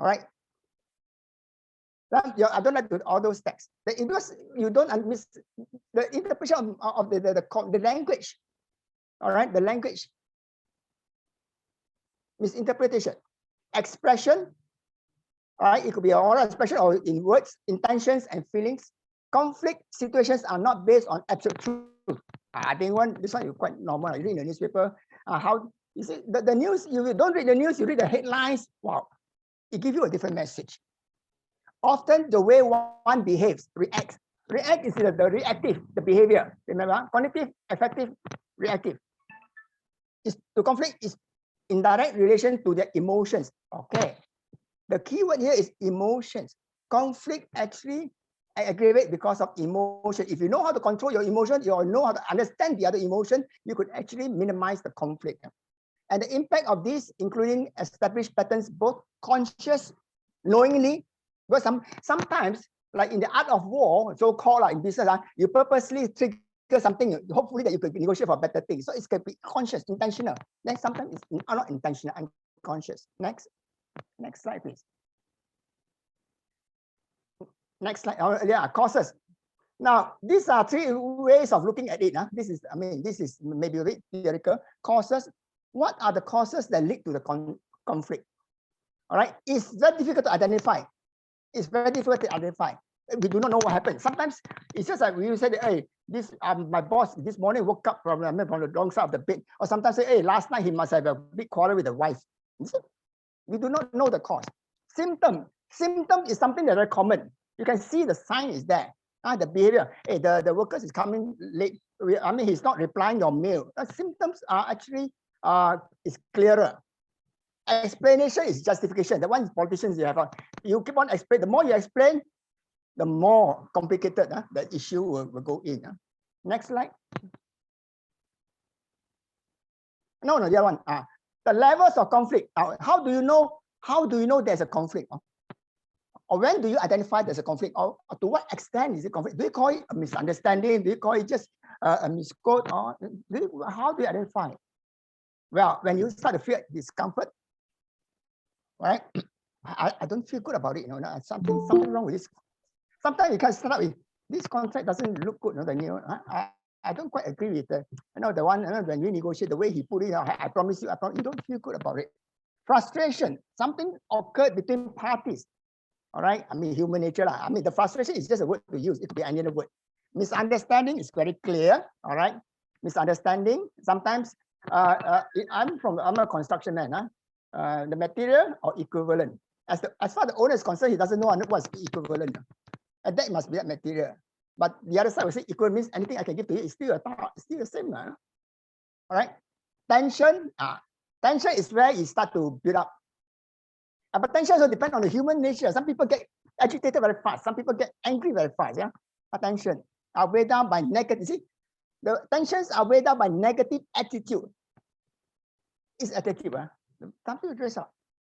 All right. I don't like to all those texts. Because you don't miss the interpretation of the language. All right, the language. Misinterpretation. Expression. All right, it could be an oral expression or in words, intentions and feelings. Conflict situations are not based on absolute truth. I think this one is quite normal. You read the newspaper. How you see the news? You don't read the news. You read the headlines. Wow, it gives you a different message. Often the way one behaves, reacts. React is the reactive, the behavior. Remember, cognitive, affective, reactive. The conflict is in direct relation to the emotions. Okay. The key word here is emotions. Conflict actually aggravate because of emotion. If you know how to control your emotion, you know how to understand the other emotion, you could actually minimize the conflict. And the impact of this, including established patterns, both conscious, knowingly, because sometimes, like in the art of war, so-called like in business, you purposely trigger something, hopefully that you could negotiate for better things. So it can be conscious, intentional. Then sometimes it's not intentional, unconscious. Next slide, please. Next slide. Yeah, causes. Now, these are three ways of looking at it. This is maybe a bit theoretical. Causes. What are the causes that lead to the conflict? All right. It's very difficult to identify. It's very difficult to identify. We do not know what happened. Sometimes it's just like we said, hey, my boss this morning woke up from the wrong side of the bed. Or sometimes say, hey, last night he must have a big quarrel with the wife. We do not know the cause. Symptom is something that's very common. You can see the sign is there. The behavior. Hey, the workers is coming late. He's not replying your mail. The symptoms are actually is clearer. Explanation is justification. The one politicians you have. You keep on explain. The more you explain, the more complicated the issue will go in. Next slide. No, the other one. The levels of conflict. How do you know? How do you know there's a conflict? Or when do you identify there's a conflict? Or to what extent is it conflict? Do you call it a misunderstanding? Do you call it just a misquote? Or how do you identify? Well, when you start to feel discomfort, right? I don't feel good about it. Something wrong with this. Sometimes you can start with this contract doesn't look good. I don't quite agree with the one when we negotiate the way he put it. I promise you, you don't feel good about it. Frustration. Something occurred between parties. All right. Human nature. The frustration is just a word to use. It could be any other word. Misunderstanding is very clear. All right. Misunderstanding. Sometimes I'm a construction man. The material or equivalent. As far as the owner is concerned, he doesn't know what's equivalent. And that must be that material. But the other side will say equal means anything I can give to you is still the same. All right. Tension. Tension is where you start to build up. But tension also depends on the human nature. Some people get agitated very fast. Some people get angry very fast. Attention are weighed down by negative. See, the tensions are weighed down by negative attitude. It's attitude. Some people dress up.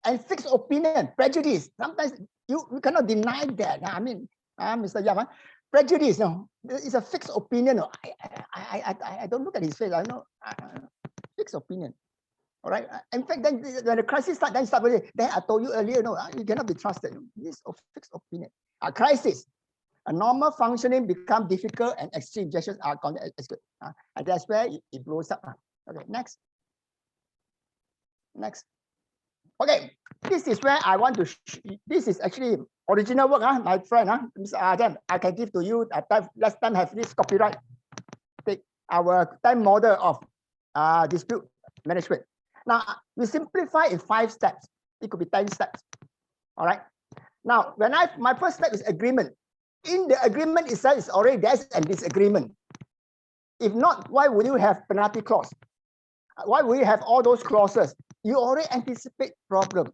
And fixed opinion, prejudice. Sometimes you cannot deny that. Mr. Yam, prejudice. No, it's a fixed opinion. No, I don't look at his face. I know fixed opinion. All right. In fact, then when the crisis starts, then I told you earlier, you cannot be trusted. This is fixed opinion. A crisis. A normal functioning become difficult and extreme gestures are considered as good. And that's where it blows up. Okay, next. Okay, this is where I want to. This is actually original work, my friend, Mr. Adam. I can give to you. Last time have this copyright. Take our time model of dispute management. Now we simplify in 5 steps. It could be 10 steps. All right. Now my first step is agreement. In the agreement itself is already there's a disagreement. If not, why would you have penalty clause? Why would you have all those clauses? You already anticipate problem.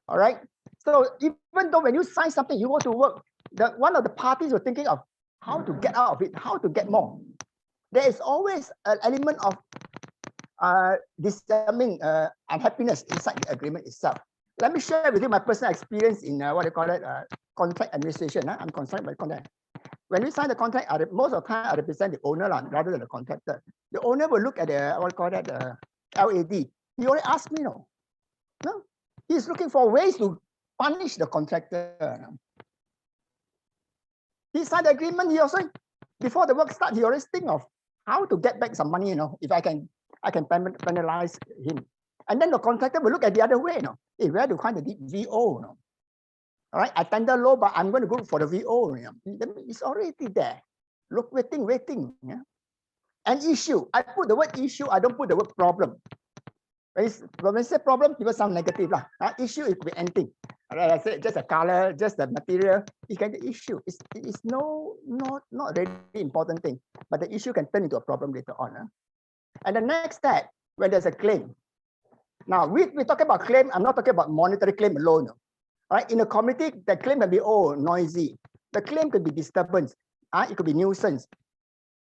All right. So even though when you sign something, you want to work, one of the parties were thinking of how to get out of it, how to get more. There is always an element of unhappiness inside the agreement itself. Let me share with you my personal experience in contract administration. I'm concerned by contract. When we sign the contract, most of the time I represent the owner rather than the contractor. The owner will look at the LAD. He only asked me, no. He's looking for ways to punish the contractor. He signed the agreement. He also, before the work starts, he always think of how to get back some money. If I can penalize him. And then the contractor will look at the other way. Hey, where to find the VO? All right, I tender low, but I'm going to go for the VO. It's already there. Look, waiting. Yeah. An issue. I put the word issue. I don't put the word problem. When I say problem, people sound negative. Issue, it could be anything. Right, I said just a color, just the material. It can be issue. It's not really important thing, but the issue can turn into a problem later on. And the next step, when there's a claim. Now, we talk about claim. I'm not talking about monetary claim alone. Right? In a committee, the claim can be noisy. The claim could be disturbance. It could be nuisance.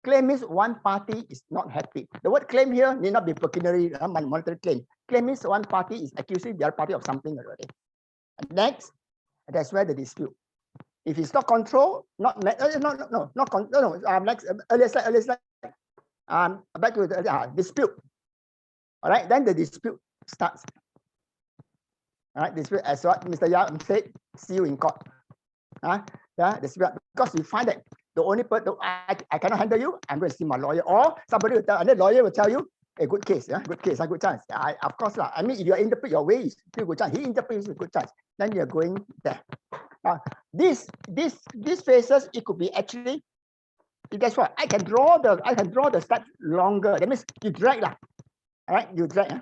Claim means one party is not happy. The word claim here need not be pecuniary, monetary claim. Claim means one party is accusing the other party of something already. And next, that's where the dispute. If it's not control, next, earlier slide. Back to the dispute. All right, then the dispute starts. All right, dispute, as what Mr. Yam said, see you in court. Dispute, because you find that the only person I cannot handle you, I'm going to see my lawyer, or somebody will tell, and the lawyer will tell you, a good case, good chance. Of course, I mean, if you interpret your way, it's still good chance. He interprets a good chance. Then you're going there. These phases, it could be actually. That's why I can draw the steps longer. That means you drag All right, you drag.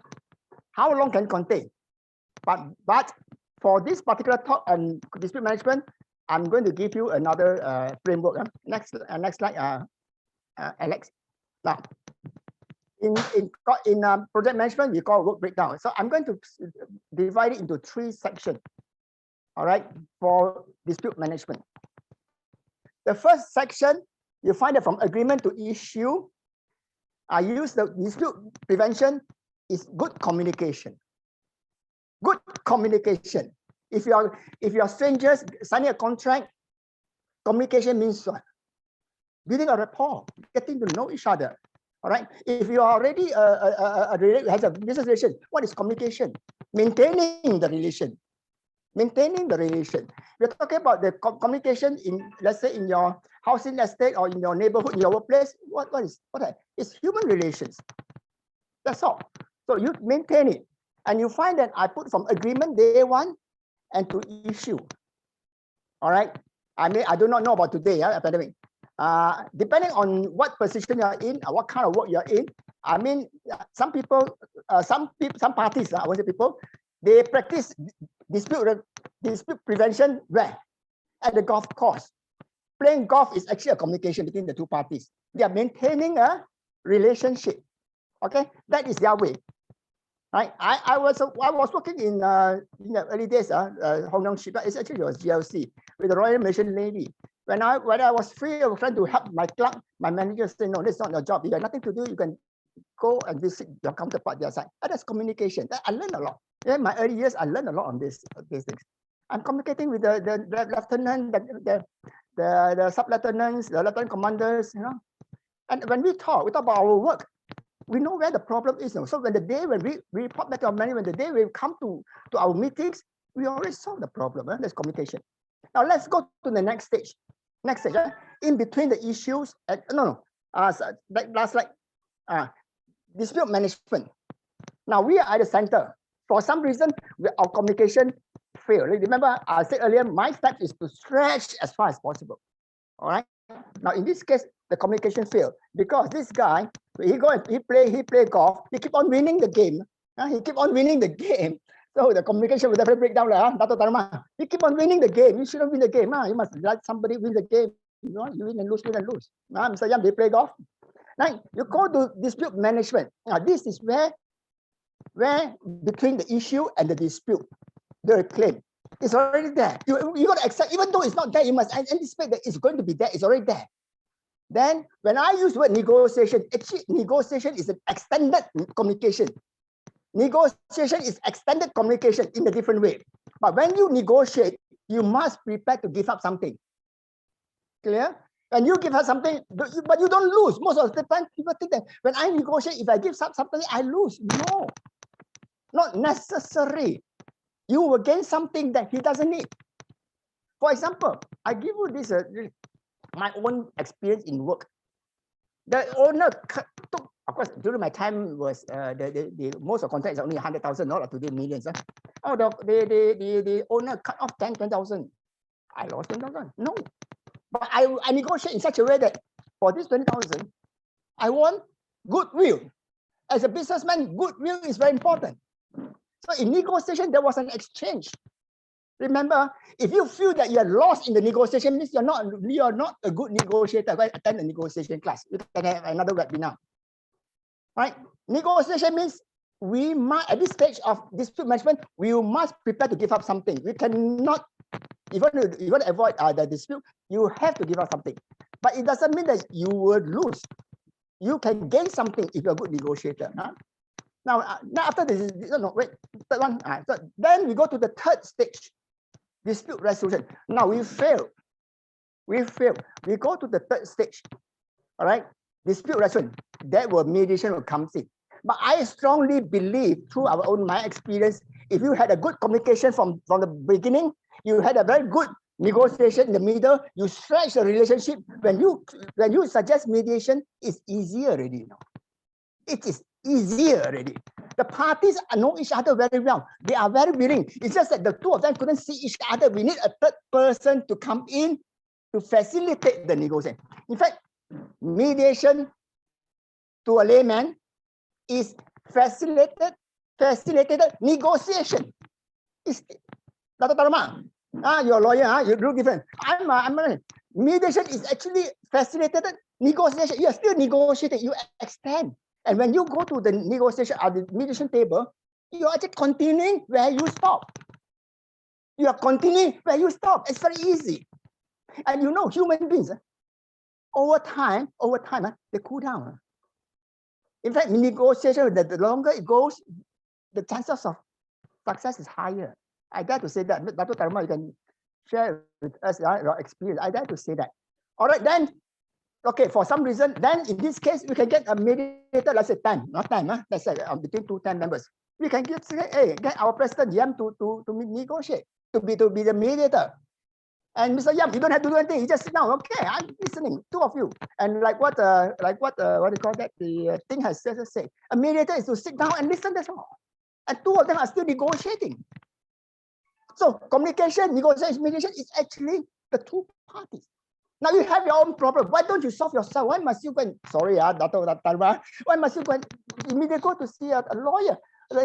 How long can it contain? But for this particular talk on dispute management, I'm going to give you another framework. Next slide, Alex. Now, in project management, we call work breakdown. So I'm going to divide it into 3 sections. All right, for dispute management. The first section, you find that from agreement to issue, I use the dispute prevention is good communication. Good communication. If you are strangers signing a contract, communication means what? Building a rapport, getting to know each other. All right. If you are already has a business relation, what is communication? Maintaining the relation. Maintaining the relation. We're talking about the communication in, let's say, in your housing estate or in your neighborhood, in your workplace. What is? It's human relations. That's all. So you maintain it, and you find that I put from agreement day 1 and to issue. All right. I mean, I do not know about today, pandemic. Depending on what position you are in, what kind of work you are in. I mean, some people, some parties, I want to say people, they practice dispute prevention where? At the golf course. Playing golf is actually a communication between the 2 parties. They are maintaining a relationship. Okay, that is their way. Right? I was working in the early days, Hong Kong ship. It's actually was GLC with the Royal Malaysian Navy. When I was free, I was trying to help my clerk. My manager said, "No, that's not your job. You have nothing to do. You can go and visit your counterpart their side." That's communication. I learned a lot. In my early years, I learned a lot on these things. I'm communicating with the lieutenant, the sub-lieutenants, the lieutenant commanders, And when we talk about our work, we know where the problem is. So when the day when we report back to our manager, when the day we come to our meetings, we already solve the problem. That's communication. Now let's go to the next stage. Next stage, in between the issues. Last slide. Dispute management. Now we are at the center. For some reason, our communication failed. Remember, I said earlier, my step is to stretch as far as possible. All right. Now in this case, the communication failed because this guy, he play golf. He keep on winning the game. He keep on winning the game. So the communication will definitely break down. Dato' Tarma, you keep on winning the game. You shouldn't win the game. You must let somebody win the game. You win and lose, win and lose. Mr. Yam, they play golf. Now you go to dispute management. Now this is where between the issue and the dispute, the claim, it's already there. You got to accept, even though it's not there, you must anticipate that it's going to be there. It's already there. Then when I use the word negotiation, actually negotiation is an extended communication. Negotiation is extended communication in a different way. But when you negotiate, you must prepare to give up something. Clear? When you give up something, but you don't lose. Most of the time, people think that when I negotiate, if I give up something, I lose. No, not necessary. you will gain something that he doesn't need. For example, I give you this my own experience in work. The owner took, of course, during my time was the most of contracts only 100,000, not today millions. Oh, the owner cut off 10,000. I lost 10,000. No, but I negotiate in such a way that for this 20,000, I want goodwill. As a businessman, goodwill is very important. So in negotiation, there was an exchange. Remember, if you feel that you are lost in the negotiation, means you're not a good negotiator. Go attend a negotiation class. You can have another webinar. Right? Negotiation means we must, at this stage of dispute management, we must prepare to give up something. We cannot, even if you want to avoid the dispute, you have to give up something. But it doesn't mean that you will lose. You can gain something if you're a good negotiator. Huh? Now after this, no, wait, third one. So then we go to the third stage, dispute resolution. Now we fail. We go to the third stage. All right, dispute resolution. That where mediation will come in. But I strongly believe, through my experience, if you had a good communication from the beginning, you had a very good negotiation in the middle, you stretch the relationship. When you suggest mediation, it's easier already. It is easier already. The parties know each other very well. They are very willing. It's just that the two of them couldn't see each other. We need a third person to come in to facilitate the negotiation. In fact, mediation to a layman is facilitated negotiation. It's, Dr. Taruma, you're a lawyer, you look different. I'm mediation is actually facilitated negotiation. You are still negotiating, you extend. And when you go to the negotiation at the mediation table, you are just continuing where you stop. You are continuing where you stop. It's very easy. And you know, human beings, over time, they cool down. In fact, negotiation, the longer it goes, the chances of success is higher. I dare to say that. Dr. Taruma, you can share with us your experience. I dare to say that. All right, then. Okay, for some reason, then in this case, we can get a mediator, let's say TAM, not TAM, let's say between two TAM members. We can get our president Yam to negotiate, to be the mediator. And Mr. Yam, you don't have to do anything. You just sit down. Okay, I'm listening. Two of you. And what do you call that? The thing has said. A mediator is to sit down and listen. That's all. And two of them are still negotiating. So communication, negotiation, mediation is actually the two parties. Now you have your own problem. Why don't you solve yourself? Why must you go and, sorry, Dr. Taruma, why must you go and immediately go to see a lawyer?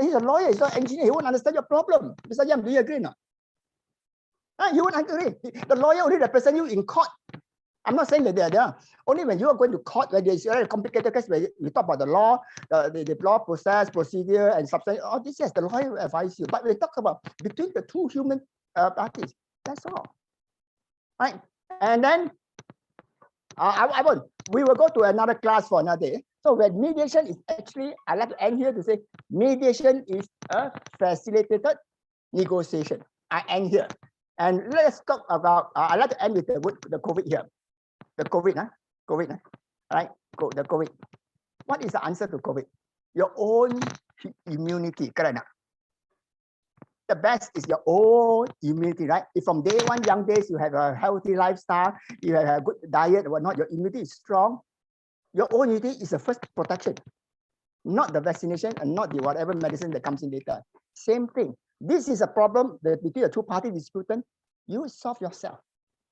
He's a lawyer, he's not an engineer. He won't understand your problem. Mr. Yam, do you agree or not? You won't agree. The lawyer only represents you in court. I'm not saying that they're there. Only when you are going to court, where there's a complicated case, where we talk about the law, the law process, procedure, and substance. All this, yes, the lawyer will advise you. But we talk about between the two human parties. That's all. Right? And then we will go to another class for another day. So when mediation is actually, I like to end here to say, mediation is a facilitated negotiation. I end here. And let's talk about, I like to end with the COVID here. The COVID, all right? The COVID. What is the answer to COVID? Your own immunity, correct? The best is your own immunity, right? If from day one, young days, you have a healthy lifestyle, you have a good diet or whatnot, your immunity is strong. Your own immunity is the first protection, not the vaccination and not the whatever medicine that comes in later. Same thing. This is a problem that between the two party disputant. You solve yourself.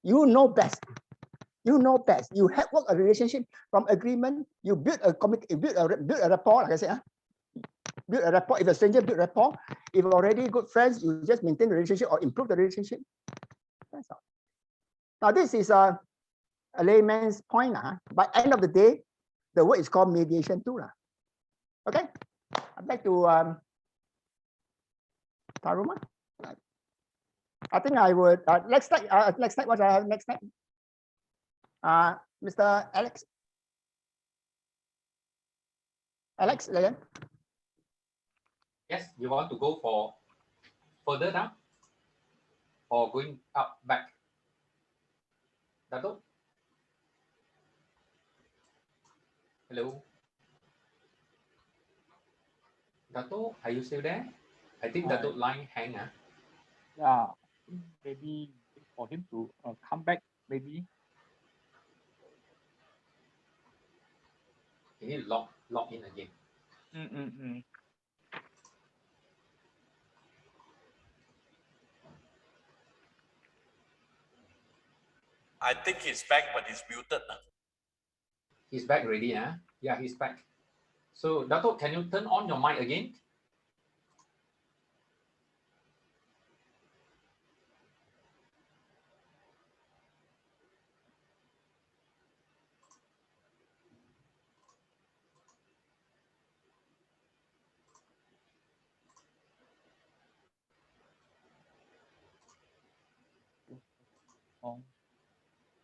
You know best. You know best. You have worked a relationship from agreement. You build a rapport, like I said. Build a rapport. If a stranger build rapport, if already good friends, you just maintain the relationship or improve the relationship. That's all. Now this is a layman's point. By end of the day, the word is called mediation too. Okay. I'd like to Taruma. I think I would next slide. Next slide. What I have next slide? Mr. Alex. Alex, again. Yes, you want to go for further down or going up back? Dato? Hello? Dato, are you still there? I think Dato line hang. Yeah, maybe wait for him to come back. Maybe. You need to log in again. Mm. I think he's back, but he's muted. He's back already, huh? Yeah, he's back. So, Dato, can you turn on your mic again?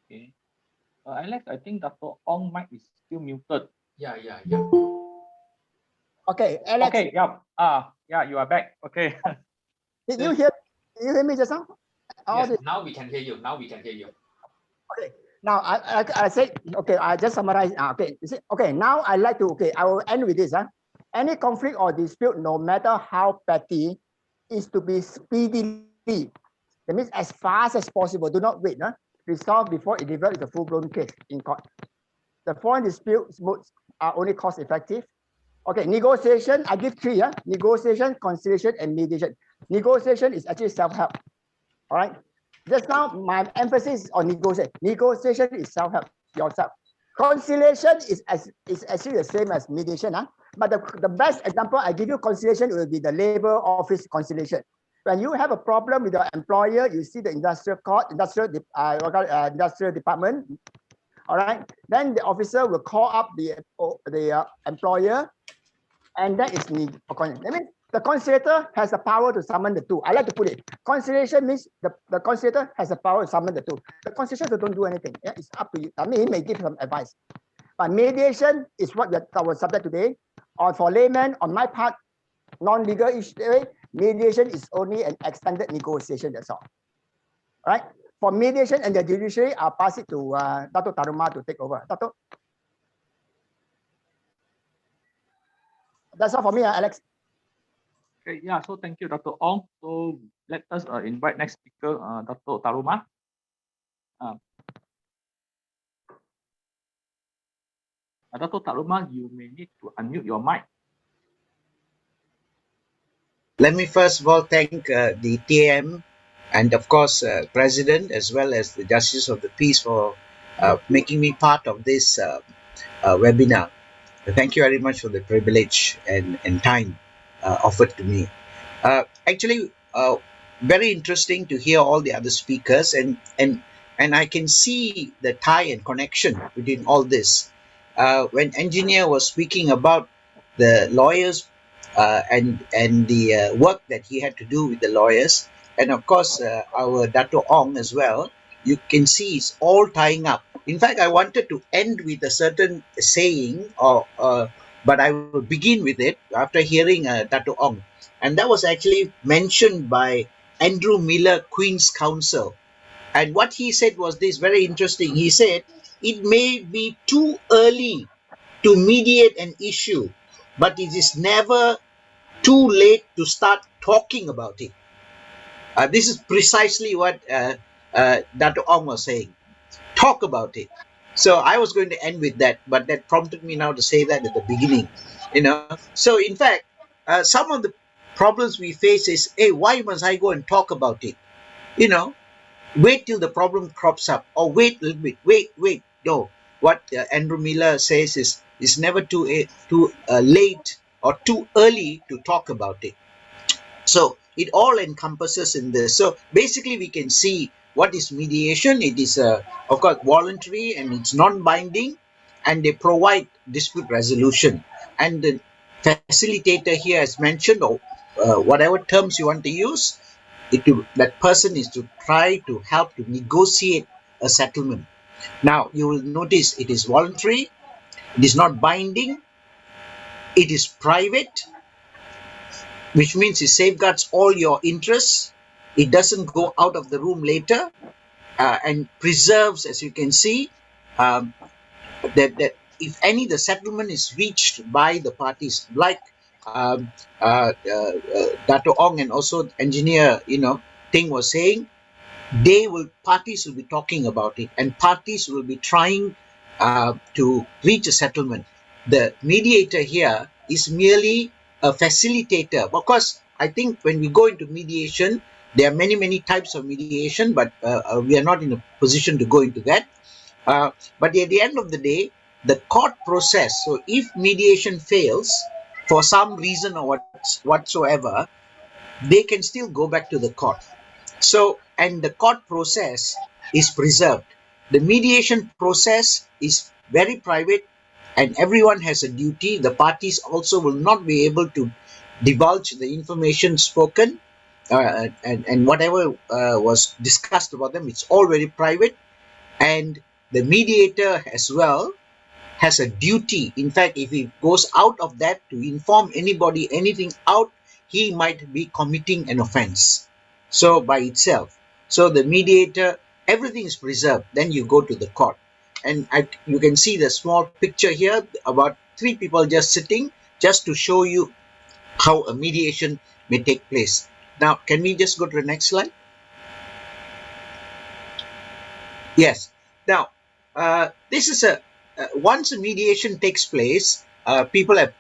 Okay. Alex, I think Dr. Ong mic is still muted. Yeah. Okay, Alex, Okay, yeah. Yeah, you are back. Okay. did you hear? Did you hear me just now? Yes, now we can hear you. Okay. Now I said okay. I just summarize. Okay. You see, okay. Now I like to I will end with this. Any conflict or dispute, no matter how petty, is to be speedily. That means as fast as possible. Do not wait. Resolve before it develops a full-blown case in court. The foreign dispute modes are only cost effective. Okay, negotiation. I give three. Negotiation, conciliation, and mediation. Negotiation is actually self-help. All right. Just now, my emphasis is on negotiation. Negotiation is self-help yourself. Conciliation is actually the same as mediation. But the best example I give you conciliation will be the labor office conciliation. When you have a problem with your employer, you see the industrial court, industrial department. All right. Then the officer will call up the employer, and that is that means the conciliator has the power to summon the two. I like to put it. Conciliation means the conciliator has the power to summon the two. The conciliator don't do anything. Yeah, it's up to you. I mean, he may give some advice. But mediation is what our subject today. Or for layman, on my part, non-legal issue, mediation is only an extended negotiation, that's all. All right? For mediation and the judiciary, I'll pass it to Dato Taruma to take over. Dato? That's all for me, Alex. Okay, yeah, so thank you, Dr. Ong. So let us invite next speaker, Dr. Taruma. Dr. Taruma, you may need to unmute your mic. Let me first of all thank the TAM and of course President as well as the Justice of the Peace for making me part of this webinar. Thank you very much for the privilege and time offered to me. Actually, very interesting to hear all the other speakers and I can see the tie and connection between all this. When engineer was speaking about the lawyers and the work that he had to do with the lawyers, and of course our Dato Ong as well, you can see it's all tying up. In fact, I wanted to end with a certain saying, but I will begin with it after hearing Dato Ong. And that was actually mentioned by Andrew Miller, Queen's Counsel. And what he said was this, very interesting. He said, it may be too early to mediate an issue, but it is never too late to start talking about it. This is precisely what Dato Ong was saying. Talk about it. So I was going to end with that, but that prompted me now to say that at the beginning. So in fact, some of the problems we face is, hey, why must I go and talk about it? Wait till the problem crops up, or wait a little bit. Wait. No, what Andrew Miller says is, it's never too late or too early to talk about it. So it all encompasses in this. So basically, we can see what is mediation. It is, of course, voluntary and it's non-binding, and they provide dispute resolution. And the facilitator here has mentioned, or whatever terms you want to use, that person is to try to help to negotiate a settlement. Now, you will notice it is voluntary, it is not binding, it is private, which means it safeguards all your interests. It doesn't go out of the room later, and preserves, as you can see, that if any, the settlement is reached by the parties, like Dato Ong and also engineer, thing was saying, parties will be talking about it, and parties will be trying to reach a settlement. The mediator here is merely a facilitator. Of course, I think when we go into mediation, there are many types of mediation, but we are not in a position to go into that. But at the end of the day, the court process, so if mediation fails for some reason or whatsoever, they can still go back to the court. So, and the court process is preserved. The mediation process is very private, and everyone has a duty. The parties also will not be able to divulge the information spoken, and whatever was discussed about them. It's all very private, and the mediator as well has a duty. In fact, if he goes out of that to inform anybody anything out, he might be committing an offense. So by itself. So the mediator, everything is preserved. Then you go to the court. And you can see the small picture here, about 3 people just sitting, just to show you how a mediation may take place. Now, can we just go to the next slide? Yes. Now, this is once a mediation takes place, people have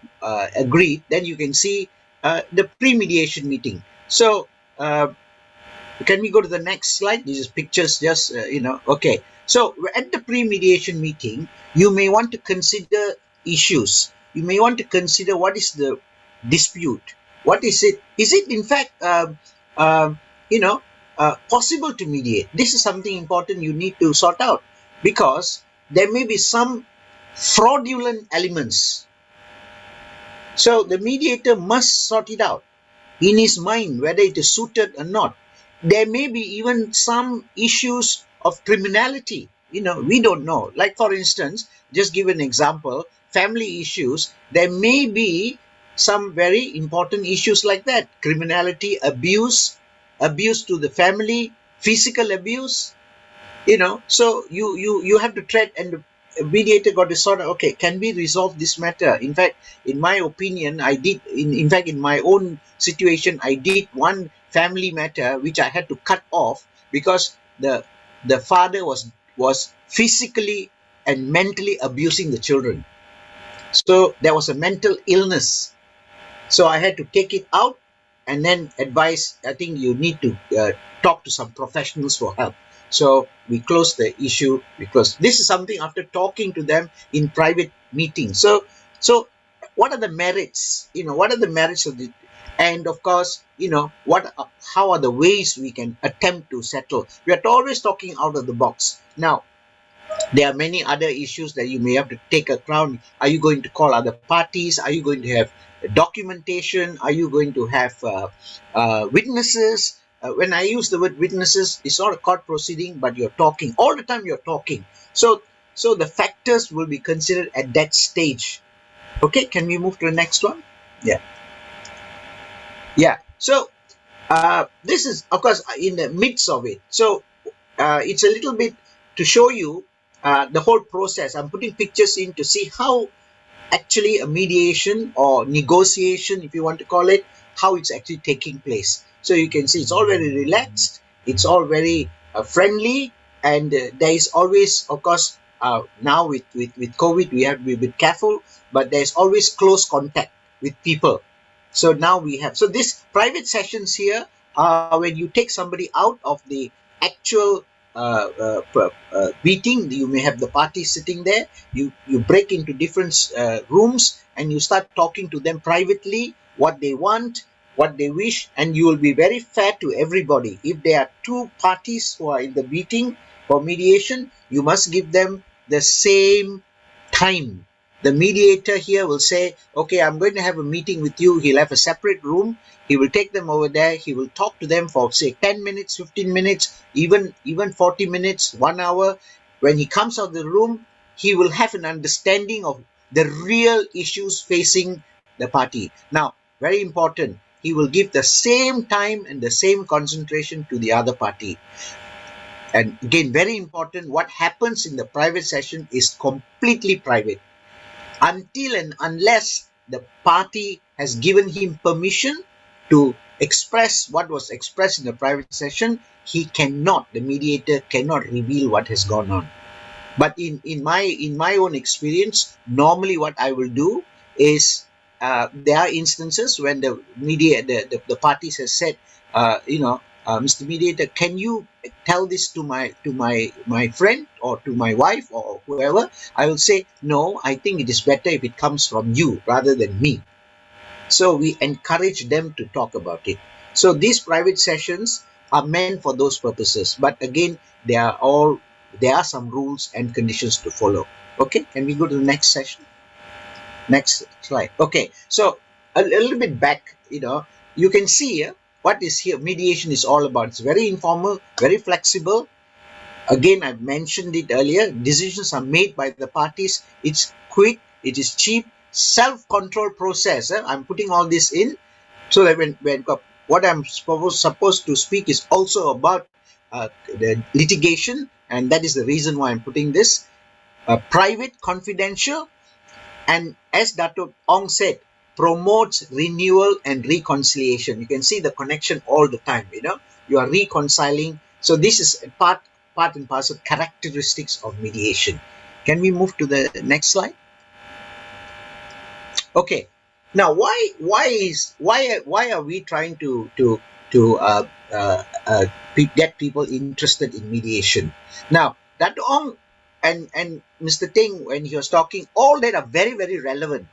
agreed, then you can see the pre-mediation meeting. So, can we go to the next slide? These are pictures, just, okay. So, at the pre-mediation meeting, you may want to consider issues. You may want to consider what is the dispute. What is it? Is it, in fact, possible to mediate? This is something important you need to sort out, because there may be some fraudulent elements. So the mediator must sort it out in his mind, whether it is suited or not. There may be even some issues of criminality. We don't know. Like, for instance, just give an example, family issues. There may be some very important issues like that. Criminality, abuse to the family, physical abuse. So you have to tread, and the mediator got to sort of, okay, can we resolve this matter? In fact, in my opinion, I did, in fact, in my own situation, I did one family matter which I had to cut off because the father was physically and mentally abusing the children. So there was a mental illness. So I had to take it out and then advise, I think you need to talk to some professionals for help. So we closed the issue because this is something after talking to them in private meetings. So what are the merits? What are the merits of it? And of course, how are the ways we can attempt to settle? We are always talking out of the box. Now, there are many other issues that you may have to take account. Are you going to call other parties? Are you going to have documentation? Are you going to have witnesses? When I use the word witnesses, it's not a court proceeding, but you're talking. All the time you're talking. So the factors will be considered at that stage. Okay, can we move to the next one? Yeah. So this is, of course, in the midst of it. So it's a little bit to show you the whole process. I'm putting pictures in to see how actually a mediation or negotiation, if you want to call it, how it's actually taking place. So you can see it's all very relaxed, it's all very friendly, and there is always, of course, now with COVID, we have to be a bit careful, but there's always close contact with people. So now we have, so this private sessions here are when you take somebody out of the actual meeting. You may have the party sitting there, you break into different rooms and you start talking to them privately, what they want, what they wish, and you will be very fair to everybody. If there are 2 parties who are in the meeting for mediation, you must give them the same time. The mediator here will say, okay, I'm going to have a meeting with you. He'll have a separate room. He will take them over there. He will talk to them for, say, 10 minutes, 15 minutes, even 40 minutes, 1 hour. When he comes out of the room, he will have an understanding of the real issues facing the party. Now, very important, he will give the same time and the same concentration to the other party. And again, very important, what happens in the private session is completely private. Until and unless the party has given him permission to express what was expressed in the private session, the mediator cannot reveal what has gone on. But in my own experience, normally what I will do is, there are instances when the parties has said, Mr. Mediator, can you tell this to my friend or to my wife or whoever? I will say, no, I think it is better if it comes from you rather than me. So we encourage them to talk about it. So these private sessions are meant for those purposes. But again, there are some rules and conditions to follow. Okay, can we go to the next session? Next slide. Okay, so a little bit back, you can see here what is here. Mediation is all about. It's very informal, very flexible. Again, I've mentioned it earlier. Decisions are made by the parties. It's quick. It is cheap. Self-control process. I'm putting all this in so that when what I'm supposed to speak is also about the litigation, and that is the reason why I'm putting this private, confidential, and as Dato' Ong said, promotes renewal and reconciliation. You can see the connection all the time. You are reconciling. So this is a part and parcel characteristics of mediation. Can we move to the next slide? Okay. Now, why are we trying to get people interested in mediation? Now, Dato' Ong and Mr. Ting, when he was talking, all that are very, very relevant.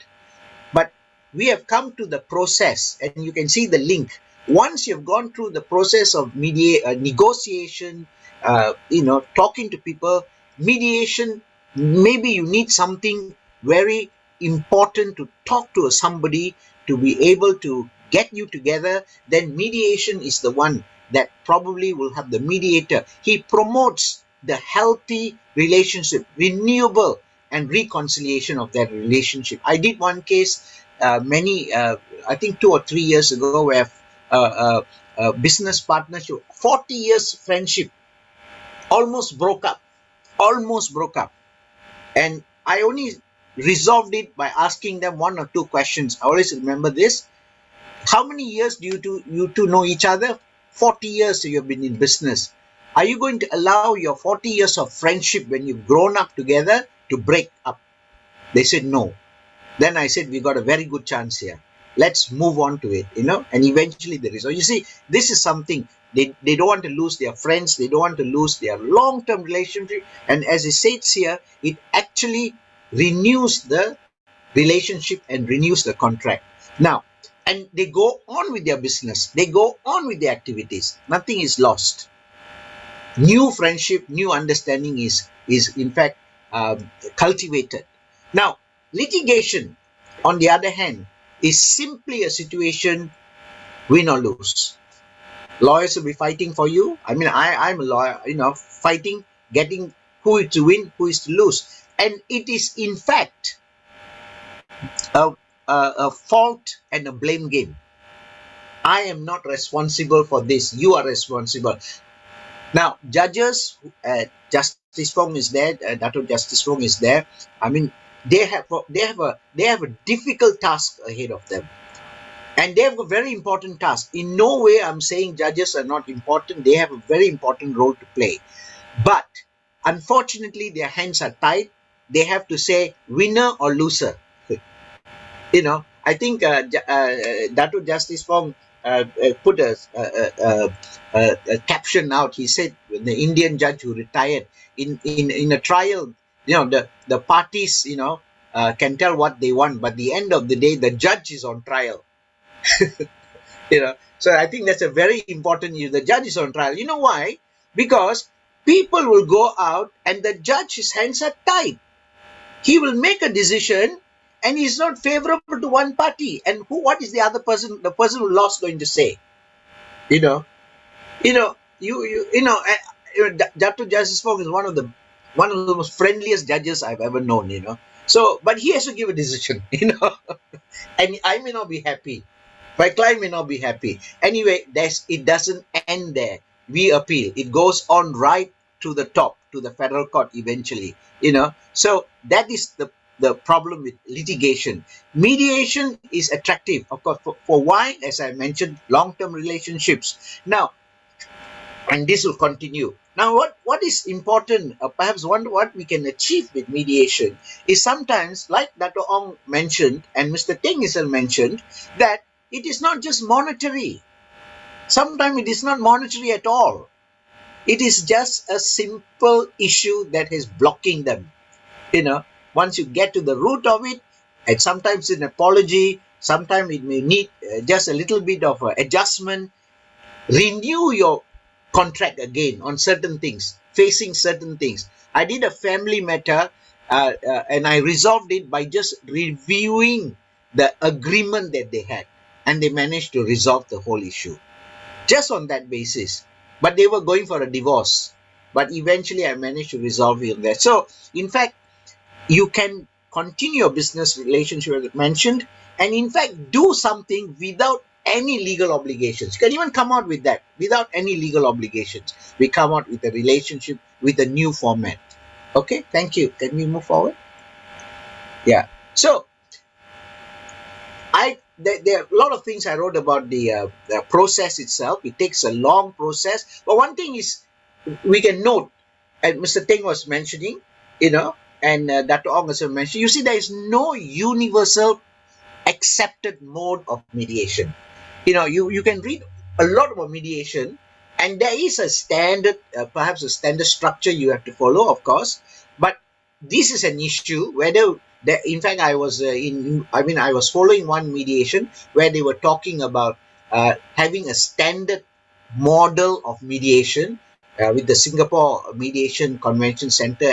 But we have come to the process, and you can see the link. Once you've gone through the process of negotiation, talking to people, mediation, maybe you need something very important to talk to somebody to be able to get you together. Then mediation is the one that probably will have the mediator. He promotes the healthy relationship, renewable and reconciliation of that relationship. I did one case I think 2 or 3 years ago, where business partnership, 40 years friendship, almost broke up. And I only resolved it by asking them 1 or 2 questions. I always remember this. How many years do you two know each other? 40 years you have been in business. Are you going to allow your 40 years of friendship, when you've grown up together, to break up? They said no. Then I said, we got a very good chance here. Let's move on to it, and eventually there is. So you see, this is something, they don't want to lose their friends, they don't want to lose their long-term relationship. And as it says here, it actually renews the relationship and renews the contract. Now, and they go on with their business, they go on with their activities. Nothing is lost. New friendship, new understanding is in fact cultivated. Now, litigation, on the other hand, is simply a situation win or lose. Lawyers will be fighting for you. I mean, I'm a lawyer, fighting, getting who is to win, who is to lose. And it is in fact a fault and a blame game. I am not responsible for this. You are responsible. Now, judges, Justice Fong is there, Dato' Justice Fong is there. I mean, they have a difficult task ahead of them, and they have a very important task. In no way I'm saying judges are not important. They have a very important role to play, but unfortunately their hands are tied. They have to say winner or loser. I think Dato' Justice Fong put a caption out. He said, the Indian judge who retired, in a trial, the parties can tell what they want, but at the end of the day the judge is on trial. So I think that's a very important issue. The judge is on trial. You know why? Because people will go out and the judge's hands are tied. He will make a decision and he's not favorable to one party. And what is the other person, the person who lost, going to say? Dato' Justice Fong is one of the most friendliest judges I've ever known, So, but he has to give a decision, and I may not be happy. My client may not be happy. Anyway, it doesn't end there. We appeal. It goes on right to the top, to the federal court eventually, So that is the problem with litigation. Mediation is attractive, of course, for why? As I mentioned, long-term relationships. Now, and this will continue. Now, what is important, perhaps what we can achieve with mediation is sometimes, like Dr. Ong mentioned and Mr. Teng Isel mentioned, that it is not just monetary. Sometimes it is not monetary at all. It is just a simple issue that is blocking them. Once you get to the root of it, and sometimes an apology, sometimes it may need just a little bit of adjustment, renew your contract again on certain things, facing certain things. I did a family matter and I resolved it by just reviewing the agreement that they had, and they managed to resolve the whole issue just on that basis. But they were going for a divorce, but eventually I managed to resolve it on that. So in fact, you can continue your business relationship as mentioned, and in fact do something without any legal obligations. You can even come out with that without any legal obligations. We come out with a relationship with a new format. Okay, thank you. Can we move forward? Yeah. So there are a lot of things I wrote about the process itself. It takes a long process, but one thing is we can note, and Mr. Teng was mentioning, and Dr. Ong also mentioned, you see, there is no universal accepted mode of mediation. You can read a lot about mediation, and there is a standard, perhaps a standard structure you have to follow, of course. But this is an issue whether in fact, I was I was following one mediation where they were talking about having a standard model of mediation with the Singapore Mediation Convention Center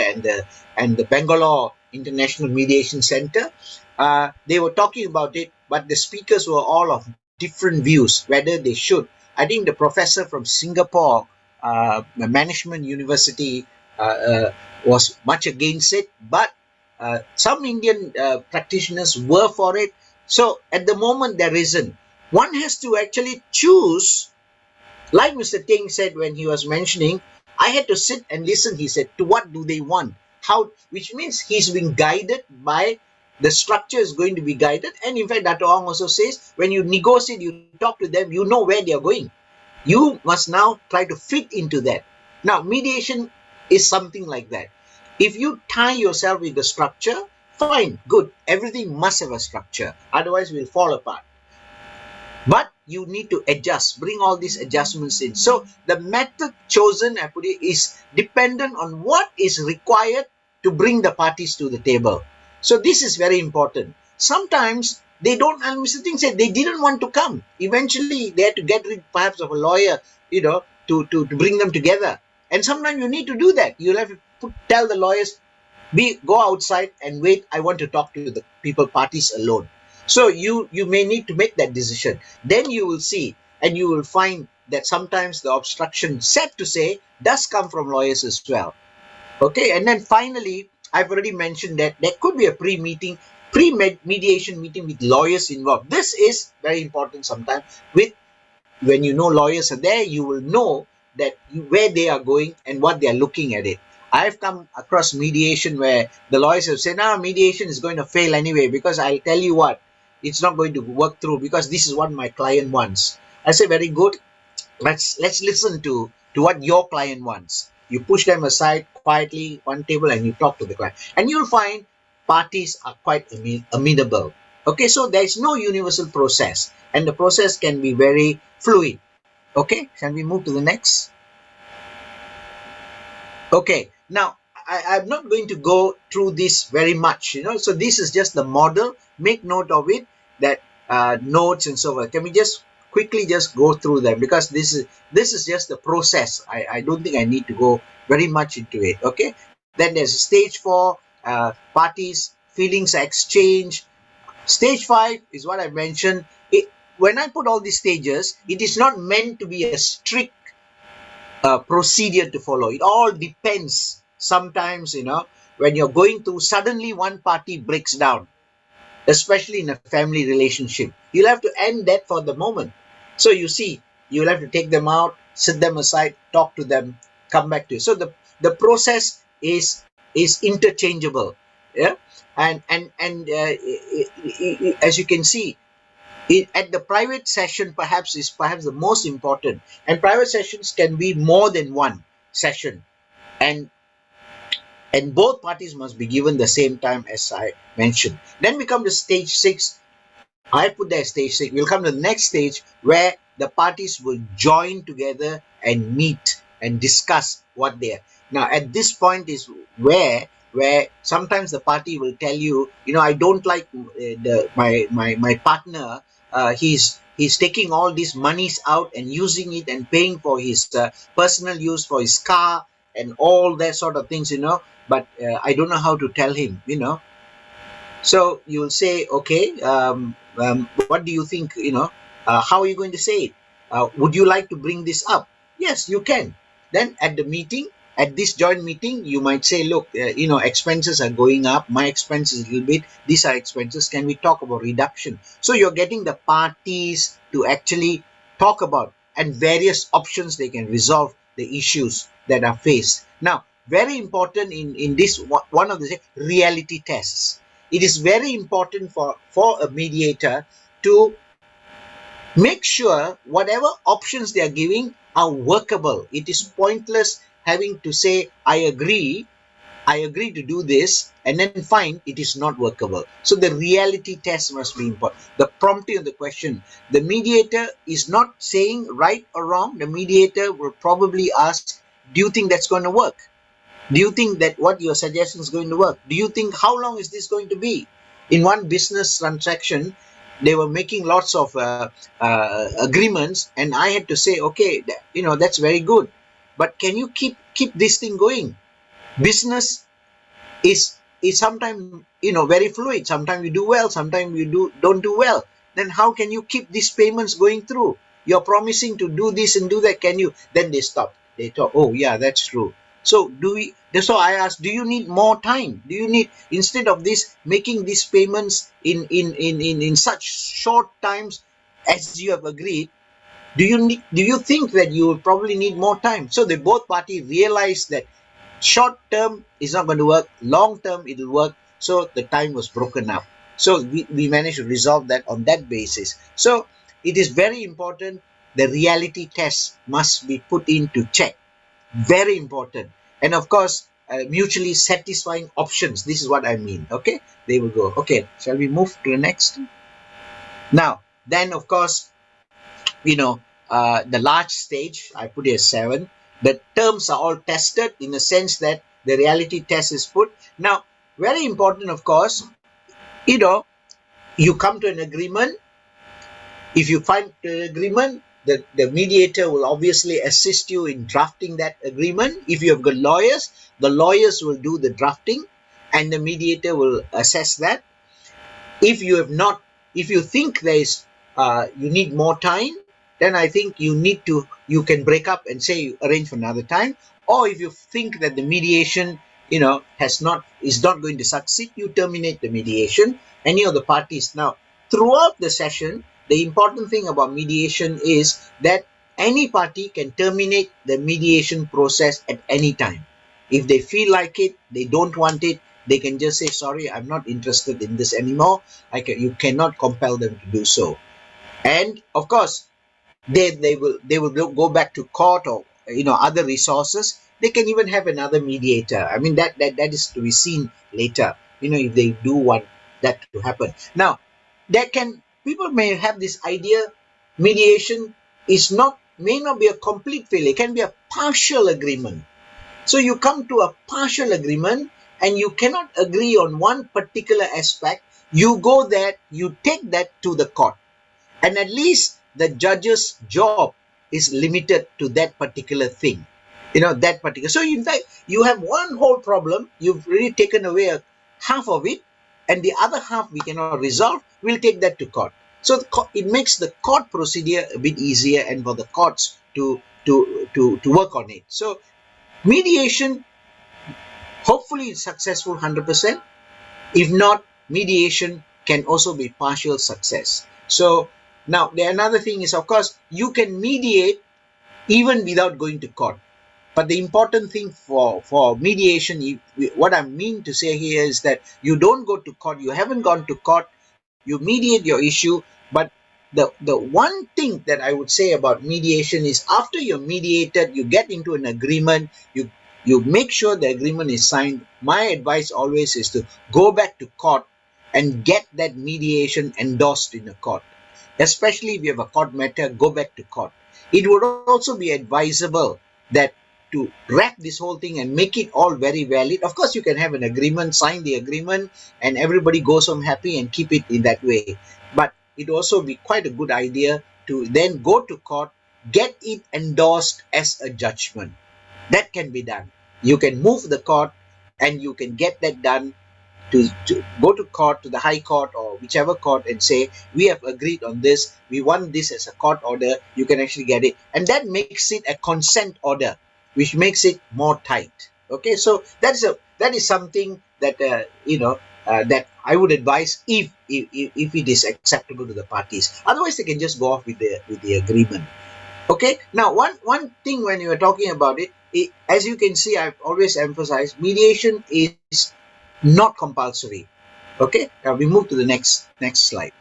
and the Bangalore International Mediation Center. They were talking about it, but the speakers were all of different views whether they should. I think the professor from Singapore Management University was much against it, but some Indian practitioners were for it. So at the moment there isn't. One has to actually choose, like Mr. Teng said when he was mentioning, I had to sit and listen, he said, to what do they want? How, which means he's being guided by, the structure is going to be guided. And in fact, Dr. Ong also says, when you negotiate, you talk to them, you know where they are going. You must now try to fit into that. Now, mediation is something like that. If you tie yourself with the structure, fine, good. Everything must have a structure. Otherwise, we'll fall apart. But you need to adjust, bring all these adjustments in. So the method chosen, I put it, is dependent on what is required to bring the parties to the table. So this is very important. Sometimes they don't, and Mr. Teng said they didn't want to come. Eventually, they had to get rid perhaps of a lawyer, to bring them together. And sometimes you need to do that. You'll have to tell the lawyers, go outside and wait. I want to talk to the parties alone. So you may need to make that decision. Then you will see, and you will find that sometimes the obstruction, sad to say, does come from lawyers as well. Okay, and then finally, I've already mentioned that there could be a pre-mediation meeting with lawyers involved. This is very important sometimes. When you know lawyers are there, you will know that where they are going and what they are looking at it. I've come across mediation where the lawyers have said, mediation is going to fail anyway, because I'll tell you what, it's not going to work through because this is what my client wants. I say, very good. Let's listen to what your client wants. You push them aside quietly, one table, and you talk to the client. And you'll find parties are quite amenable. Okay, so there is no universal process, and the process can be very fluid. Okay, can we move to the next? Okay, now I'm not going to go through this very much, so this is just the model. Make note of it, that notes and so on. Can we just quickly just go through them, because this is just the process. I don't think I need to go very much into it. Okay, then there's stage 4, parties, feelings are exchanged. Stage 5 is what I mentioned. When I put all these stages, it is not meant to be a strict procedure to follow. It all depends. Sometimes, when you're going through, suddenly one party breaks down, especially in a family relationship. You'll have to end that for the moment. So you see, you'll have to take them out, sit them aside, talk to them, come back to you. So the process is interchangeable. Yeah. as you can see, at the private session perhaps is perhaps the most important, and private sessions can be more than one session, and both parties must be given the same time as I mentioned. Then we come to stage 6. I put there stage 6. We'll come to the next stage where the parties will join together and meet and discuss what they are. Now, at this point is where sometimes the party will tell you, I don't like my partner. He's taking all these monies out and using it and paying for his personal use for his car and all that sort of things, But I don't know how to tell him, So you'll say, okay, what do you think, how are you going to say it? Would you like to bring this up? Yes, you can. Then at the meeting, at this joint meeting, you might say, look, expenses are going up. My expenses a little bit. These are expenses. Can we talk about reduction? So you're getting the parties to actually talk about and various options they can resolve the issues that are faced. Now, very important in this, one of the reality tests. It is very important for a mediator to make sure whatever options they are giving are workable. It is pointless having to say, I agree to do this, and then find it is not workable. So the reality test must be important. The prompting of the question. The mediator is not saying right or wrong. The mediator will probably ask, do you think that's going to work? Do you think that what your suggestion is going to work? Do you think, how long is this going to be? In one business transaction, they were making lots of agreements, and I had to say, okay, that's very good, but can you keep this thing going? Business is sometimes very fluid. Sometimes you do well, sometimes you don't do well. Then how can you keep these payments going through? You're promising to do this and do that. Can you? Then they stop. They thought, oh yeah, that's true. So so I asked, do you need more time? Do you need, instead of this, making these payments in such short times as you have agreed, do you think that you will probably need more time? So they both parties realized that short term is not going to work, long term it will work. So the time was broken up. So we managed to resolve that on that basis. So it is very important. The reality test must be put into check. Very important. And of course, mutually satisfying options. This is what I mean. Okay, they will go. Okay, shall we move to the next? Now, then of course, the large stage, I put here 7. The terms are all tested in the sense that the reality test is put. Now, very important, of course, you come to an agreement. If you find an agreement, the mediator will obviously assist you in drafting that agreement. If you have got lawyers, the lawyers will do the drafting and the mediator will assess that. If you think you need more time, then I think you can break up and say you arrange for another time. Or if you think that the mediation is not going to succeed, you terminate the mediation. Any of the parties. Now, throughout the session, the important thing about mediation is that any party can terminate the mediation process at any time. If they feel like it, they don't want it, they can just say, sorry, I'm not interested in this anymore. You cannot compel them to do so. And of course, they will go back to court or other resources. They can even have another mediator. I mean, that is to be seen later, if they do want that to happen. Now, people may have this idea, mediation may not be a complete failure. It can be a partial agreement. So you come to a partial agreement and you cannot agree on one particular aspect. You go there, you take that to the court, and at least the judge's job is limited to that particular thing, So in fact, you have one whole problem, you've really taken away half of it, and the other half we cannot resolve. We'll take that to court. So it makes the court procedure a bit easier, and for the courts to work on it. So mediation, hopefully it's successful 100%. If not, mediation can also be partial success. So now, another thing is, of course, you can mediate even without going to court. But the important thing for mediation, what I mean to say here is that you don't go to court, you haven't gone to court, you mediate your issue. But the one thing that I would say about mediation is after you're mediated, you get into an agreement, you make sure the agreement is signed. My advice always is to go back to court and get that mediation endorsed in a court. Especially if you have a court matter, go back to court. It would also be advisable that to wrap this whole thing and make it all very valid. Of course, you can have an agreement, sign the agreement, and everybody goes home happy and keep it in that way. But it also be quite a good idea to then go to court, get it endorsed as a judgment. That can be done. You can move the court and you can get that done to go to court, to the high court or whichever court, and say, we have agreed on this, we want this as a court order. You can actually get it, and that makes it a consent order, which makes it more tight. Okay, so that is something that that I would advise if it is acceptable to the parties. Otherwise, they can just go off with the agreement. Okay, now one thing when you are talking about it, as you can see, I've always emphasized mediation is not compulsory. Okay, now we move to the next slide.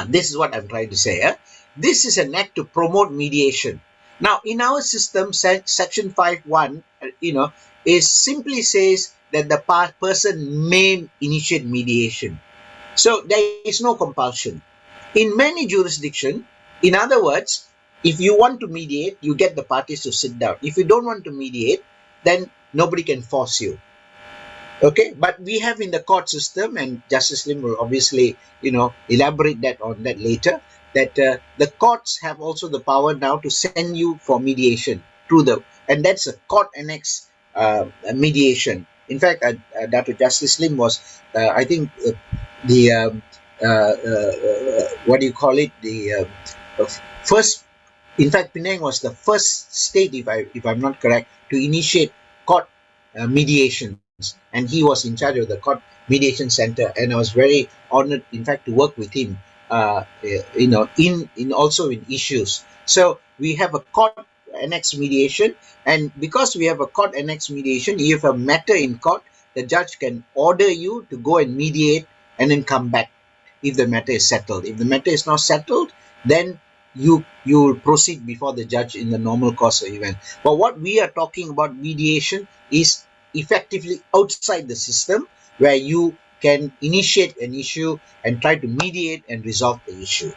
This is what I'm trying to say. This is an act to promote mediation. Now, in our system, section 5.1, is simply says that the person may initiate mediation. So there is no compulsion. In many jurisdictions, in other words, if you want to mediate, you get the parties to sit down. If you don't want to mediate, then nobody can force you. Okay, but we have in the court system, and Justice Lim will obviously, elaborate on that later, that the courts have also the power now to send you for mediation and that's a court annex mediation. In fact, Dr. Justice Lim was, I think, what do you call it? The first. In fact, Penang was the first state, if I'm not correct, to initiate court mediations, and he was in charge of the court mediation center, and I was very honored, in fact, to work with him. In also in issues. So we have a court annex mediation, and because we have a court annex mediation, if a matter in court, the judge can order you to go and mediate and then come back if the matter is settled. If the matter is not settled, then you will proceed before the judge in the normal course of event. But what we are talking about mediation is effectively outside the system, where you can initiate an issue and try to mediate and resolve the issue.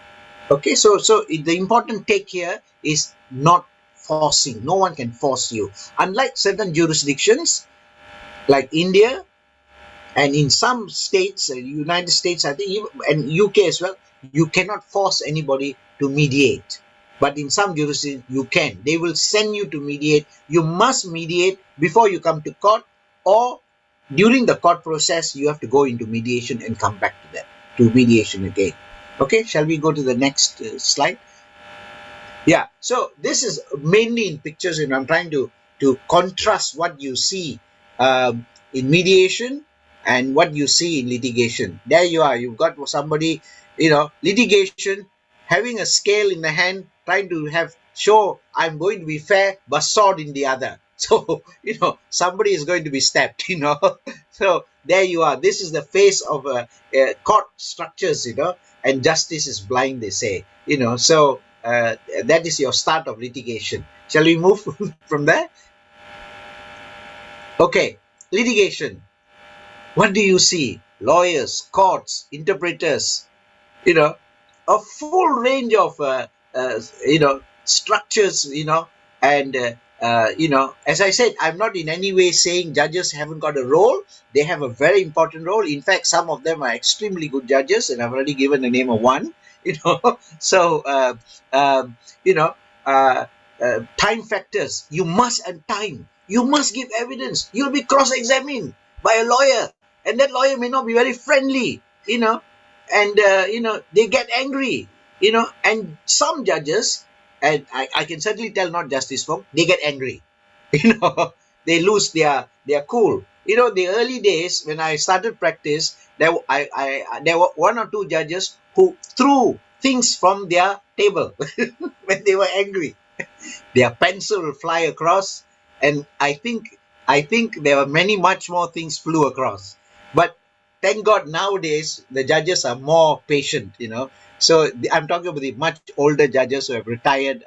Okay, so the important take here is not forcing. No one can force you. Unlike certain jurisdictions like India, and in some states, United States, I think, and UK as well, you cannot force anybody to mediate. But in some jurisdictions, you can. They will send you to mediate. You must mediate before you come to court, or during the court process, you have to go into mediation and come back to mediation again. Okay, shall we go to the next slide? Yeah, so this is mainly in pictures, and I'm trying to contrast what you see in mediation and what you see in litigation. There you are. You've got somebody, litigation, having a scale in the hand, trying to show I'm going to be fair, but sword in the other. So, somebody is going to be stabbed, So there you are. This is the face of court structures, and justice is blind, they say, So that is your start of litigation. Shall we move from there? Okay, litigation. What do you see? Lawyers, courts, interpreters, a full range of, structures, and, as I said, I'm not in any way saying judges haven't got a role. They have a very important role. In fact, some of them are extremely good judges, and I've already given the name of one, So, time factors. You must add time. You must give evidence. You'll be cross-examined by a lawyer, and that lawyer may not be very friendly, and they get angry, and some judges, and I can certainly tell not Justice Fong, they get angry, they lose their cool. The early days when I started practice, there were one or two judges who threw things from their table when they were angry. Their pencil will fly across, and I think there were many much more things flew across. But thank God nowadays the judges are more patient, So I'm talking about the much older judges who have retired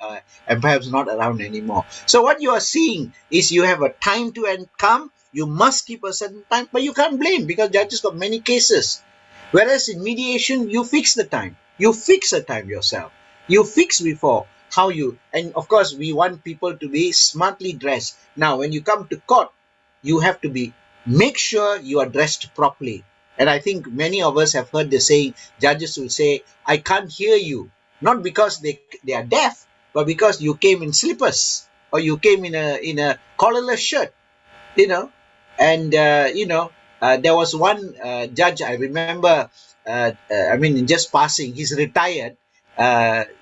and perhaps not around anymore. So what you are seeing is you have a time to come. You must keep a certain time, but you can't blame because judges got many cases. Whereas in mediation, you fix the time. You fix the time yourself. You fix before how you, and of course, we want people to be smartly dressed. Now, when you come to court, you have to make sure you are dressed properly. And I think many of us have heard the saying, judges will say, I can't hear you. Not because they are deaf, but because you came in slippers or you came in a collarless shirt, you know. And, there was one judge I remember, I mean, in just passing, he's retired. And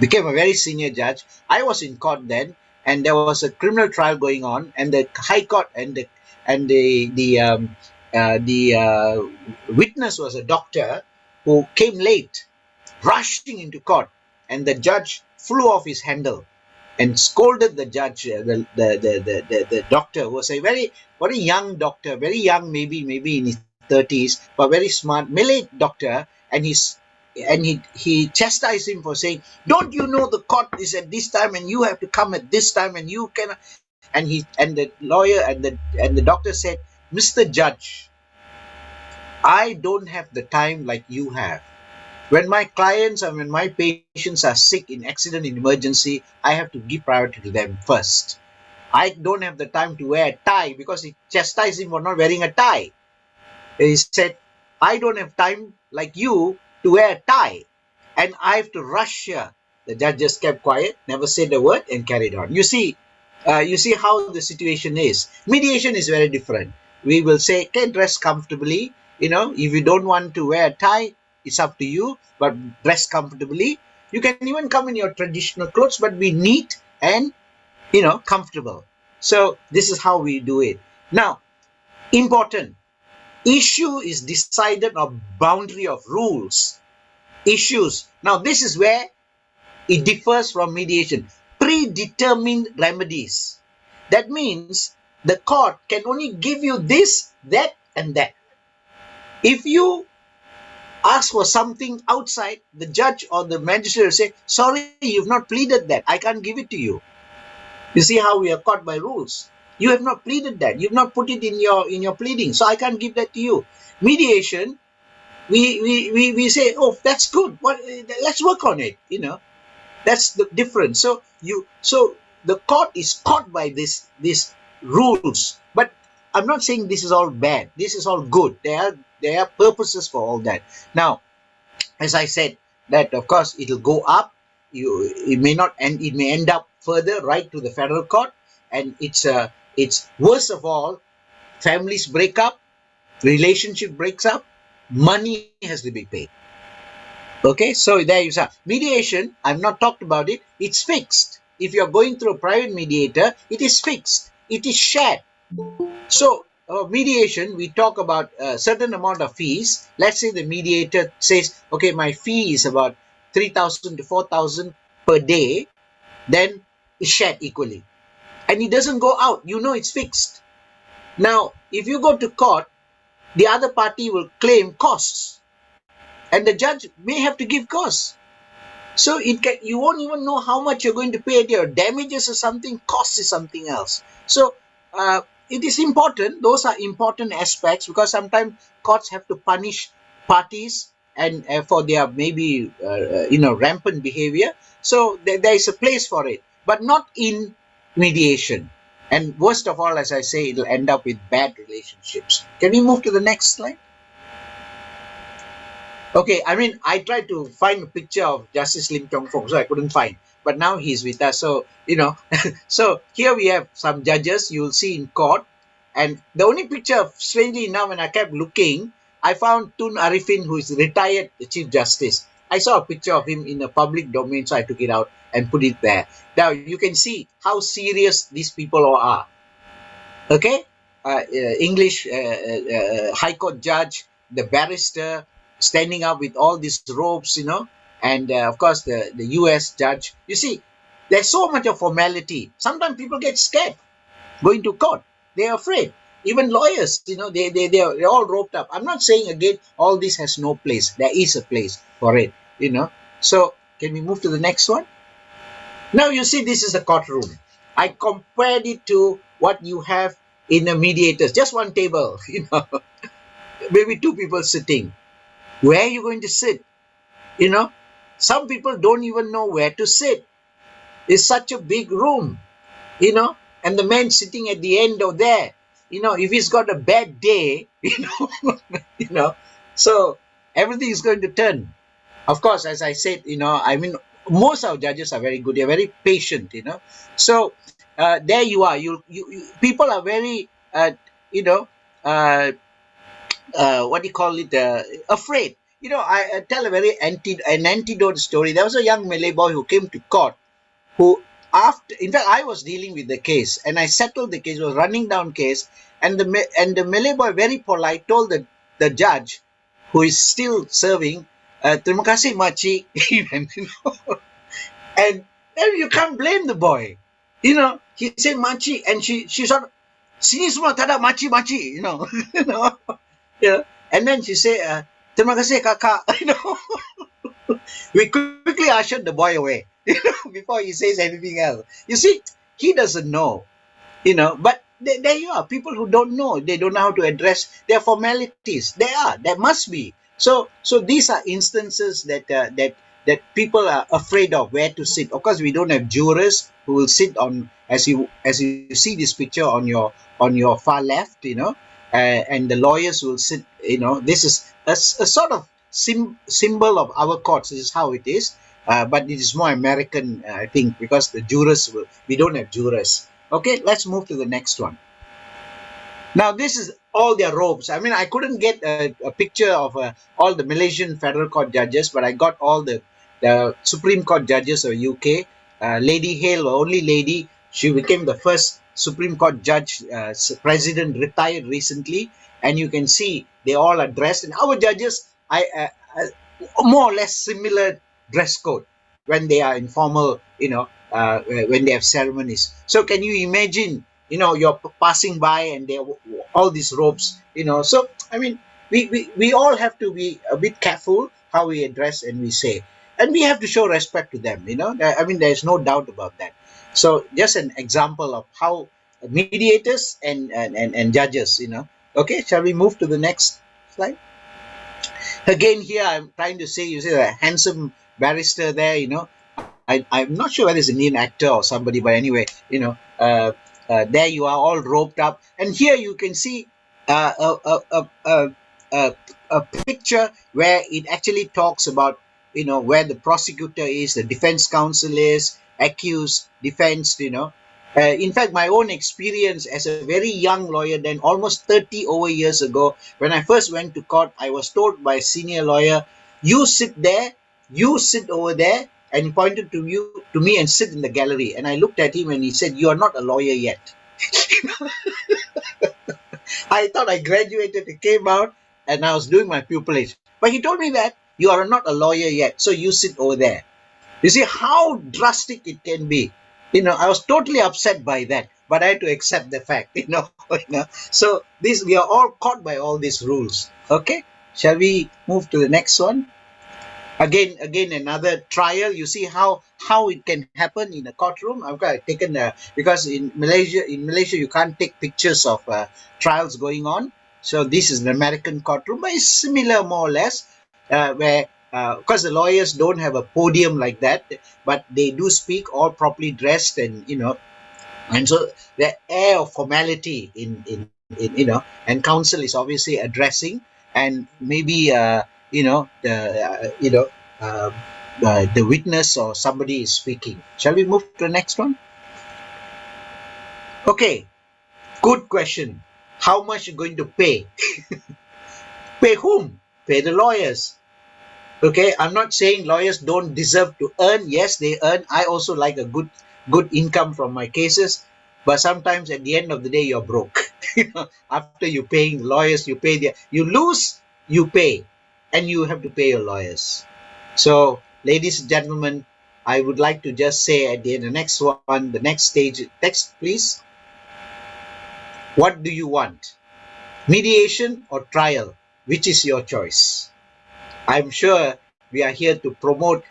became a very senior judge. I was in court then, and there was a criminal trial going on, and the High Court and the witness was a doctor who came late, rushing into court, and the judge flew off his handle and scolded the judge, the doctor, who was a very young doctor, very young, maybe in his 30s, but very smart Malay doctor, and he chastised him for saying, "Don't you know the court is at this time, and you have to come at this time, and you cannot." And the lawyer and the doctor said, "Mr. Judge, I don't have the time like you have. When my clients and when my patients are sick in accident, in emergency, I have to give priority to them first. I don't have the time to wear a tie," because he chastised him for not wearing a tie. He said, "I don't have time like you to wear a tie, and I have to rush here." The judge just kept quiet, never said a word, and carried on. You see how the situation is. Mediation is very different. We will say, "Okay, dress comfortably. If you don't want to wear a tie, it's up to you, but dress comfortably. You can even come in your traditional clothes, but be neat and, comfortable." So this is how we do it. Now, important, issue is decided on boundary of rules. Issues. Now, this is where it differs from mediation. Predetermined remedies. That means the court can only give you this, that, and that. If you ask for something outside, the judge or the magistrate will say, "Sorry, you've not pleaded that. I can't give it to you." You see how we are caught by rules. You have not pleaded that. You've not put it in your pleading, so I can't give that to you. Mediation, we say, "Oh, that's good. Let's work on it." That's the difference. So the court is caught by these rules. But I'm not saying this is all bad. This is all good. There are purposes for all that. Now, as I said, that of course it'll go up. It may end up further right to the federal court, and it's worst of all, families break up, relationship breaks up, money has to be paid. Okay, so there you are. Mediation, I've not talked about it. It's fixed. If you're going through a private mediator, it is fixed. It is shared. So mediation, we talk about a certain amount of fees. Let's say the mediator says, "Okay, my fee is about 3,000 to 4,000 per day." Then it's shared equally. And it doesn't go out. It's fixed. Now, if you go to court, the other party will claim costs. And the judge may have to give costs. So you won't even know how much you're going to pay at your damages or something. Cost is something else. So it is important. Those are important aspects, because sometimes courts have to punish parties and for their maybe rampant behavior. So there is a place for it, but not in mediation. And worst of all, as I say, it'll end up with bad relationships. Can we move to the next slide? Okay, I mean, I tried to find a picture of Justice Lim Chong Fong, so I couldn't find. But now he's with us, so, so here we have some judges you'll see in court. And the only picture, strangely enough, when I kept looking, I found Tun Arifin, who is retired Chief Justice. I saw a picture of him in a public domain, so I took it out and put it there. Now, you can see how serious these people all are. Okay? English High Court judge, the barrister, standing up with all these robes, and of course the US judge. You see, there's so much of formality. Sometimes people get scared going to court. They're afraid. Even lawyers, they're all roped up. I'm not saying again all this has no place. There is a place for it, So can we move to the next one? Now you see, this is a courtroom. I compared it to what you have in a mediators. Just one table, maybe two people sitting. Where are you going to sit? Some people don't even know where to sit. It's such a big room, and the man sitting at the end of there, if he's got a bad day, so everything is going to turn. Of course, as I said, most of our judges are very good. They're very patient, So there you are. You people are very, what do you call it? Afraid. I tell a very an antidote story. There was a young Malay boy who came to court, who in fact I was dealing with the case, and I settled the case. It was a running down case, and the Malay boy, very polite, told the judge, who is still serving, terima kasih makcik. and you can't blame the boy. He said makcik, and she sort of, sini semua tak ada makcik, and then she said, terima kasih kakak. We quickly ushered the boy away, before he says anything else. You see, he doesn't know, but there you are. People who don't know, they don't know how to address their formalities. There must be. So these are instances that people are afraid of where to sit. Of course, we don't have jurors who will sit on, as you see this picture on your far left, and the lawyers will sit. This is a sort of symbol of our courts. This is how it is. But it is more American, I think, because we don't have jurors. Okay, let's move to the next one. Now, this is all their robes. I mean, I couldn't get a picture of all the Malaysian Federal Court judges, but I got all the Supreme Court judges of UK. Lady Hale, only lady, she became the first Supreme Court judge, president, retired recently, and you can see they all are dressed. And our judges, more or less similar dress code when they are informal, when they have ceremonies. So can you imagine, you're passing by and they have all these robes, So, I mean, we all have to be a bit careful how we address and we say. And we have to show respect to them, I mean, there's no doubt about that. So just an example of how mediators and judges, Okay, shall we move to the next slide? Again, here I'm trying to say, you see a handsome barrister there, I'm not sure whether it's an Indian actor or somebody, but anyway, there you are, all roped up, and here you can see a picture where it actually talks about, where the prosecutor is, the defense counsel is, accused, defense, in fact, my own experience as a very young lawyer, then almost 30 over years ago, when I first went to court, I was told by a senior lawyer, you sit there, you sit over there, and he pointed to me and sit in the gallery. And I looked at him and he said, you are not a lawyer yet. I thought I graduated, I came out, and I was doing my pupillage. But he told me that you are not a lawyer yet, so you sit over there. You see how drastic it can be. I was totally upset by that, but I had to accept the fact, So we are all caught by all these rules. Okay, shall we move to the next one? Again, another trial. You see how it can happen in a courtroom. I've taken because in Malaysia you can't take pictures of trials going on. So this is an American courtroom, but it's similar more or less, where because the lawyers don't have a podium like that, but they do speak all properly dressed, and and so the air of formality in and counsel is obviously addressing, and maybe the witness or somebody is speaking. Shall we move to the next one? Okay, good question. How much are you going to pay? Pay whom? Pay the lawyers. Okay, I'm not saying lawyers don't deserve to earn. Yes, they earn. I also like a good income from my cases, but sometimes at the end of the day, you're broke. After you're paying lawyers, you lose, you pay, and you have to pay your lawyers. So ladies and gentlemen, I would like to just say at the end, the next one, the next stage, text please. What do you want? Mediation or trial? Which is your choice? I'm sure we are here to promote,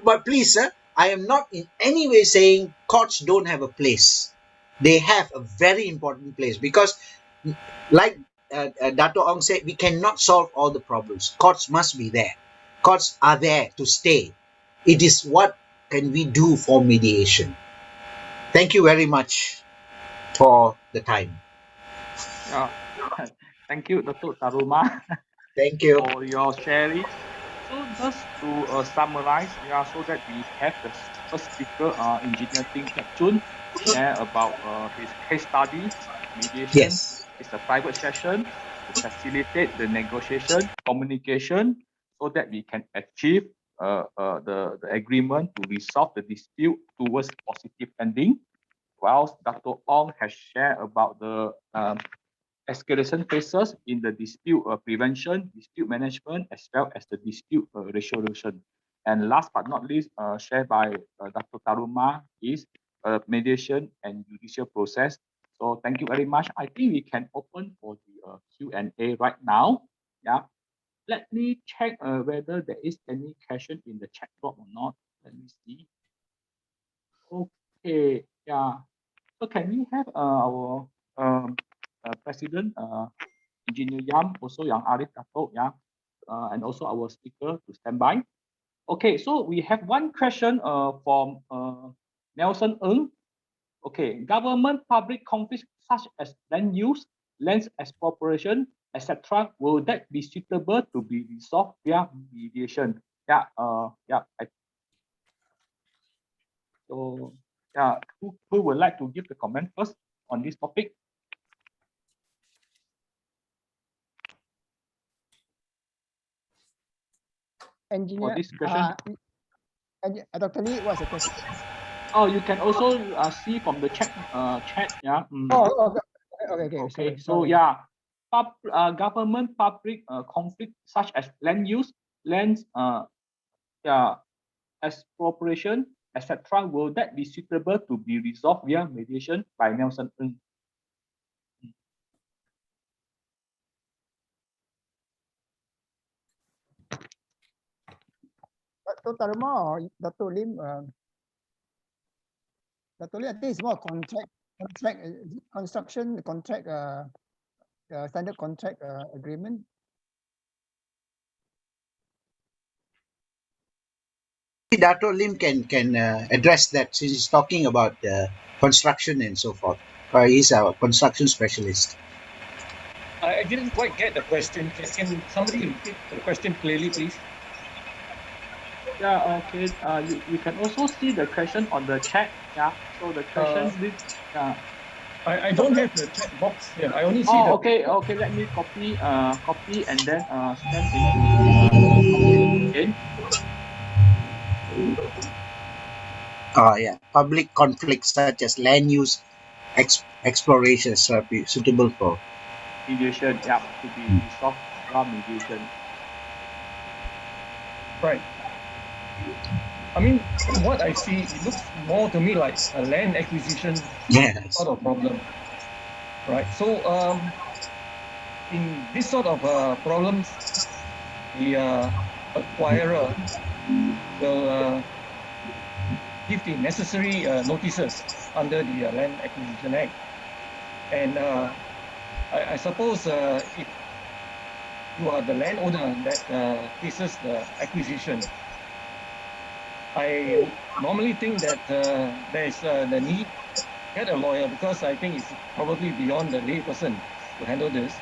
but please, sir, I am not in any way saying courts don't have a place. They have a very important place because, like Dato' Ong said, we cannot solve all the problems. Courts must be there. Courts are there to stay. It is what can we do for mediation. Thank you very much for the time. Yeah. Thank you, Dr. Taruma, Thank you. for your sharing. So just to summarize, yeah, so that we have the first speaker, Engineer Ting Teck Chun, share about his case study, mediation. Yes. It's a private session to facilitate the negotiation, communication, so that we can achieve the agreement to resolve the dispute towards positive ending. Whilst Dr. Ong has shared about the escalation phases in the dispute prevention, dispute management, as well as the dispute resolution. And last but not least, shared by Dr. Taruma is mediation and judicial process. So thank you very much. I think we can open for the Q&A right now. Yeah. Let me check whether there is any question in the chat box or not. Let me see. Okay. Yeah. So can we have our President, Engineer Yam, also Yang Arif Dato', yeah, and also our speaker to stand by. Okay, so we have one question from Nelson Ng. Okay, government public conflicts such as land use, land expropriation, etc., will that be suitable to be resolved via mediation? Yeah, so yeah, who would like to give the comment first on this topic? Engineer, this question? Dr. Lee, what's the question? Oh, you can also see from the chat. Yeah. Oh, okay. Okay. Sorry. Yeah, government public conflict such as land use, land expropriation, etc. Will that be suitable to be resolved via mediation by Nelson Ng? Dr. Taruma or Dr. Lim? Dr. Lim, I think it's more construction contract, standard contract agreement. Dato' Lim can address that since he's talking about construction and so forth. He's our construction specialist. I didn't quite get the question. Can somebody repeat the question clearly, please? Yeah, okay. You can also see the question on the chat. Yeah. So the question I don't have the chat box here. I only see the. the. Okay. Let me copy and then send into again. Yeah, public conflicts such as land use, exploration shall be suitable for mediation. Yeah, to be resolved via mediation. Right. I mean, what I see, it looks more to me like a land acquisition sort of problem. Right. So, in this sort of problems, the acquirer will give the necessary notices under the Land Acquisition Act. And I suppose if you are the landowner that faces the acquisition, I normally think that there is the need to get a lawyer, because I think it's probably beyond the layperson to handle this.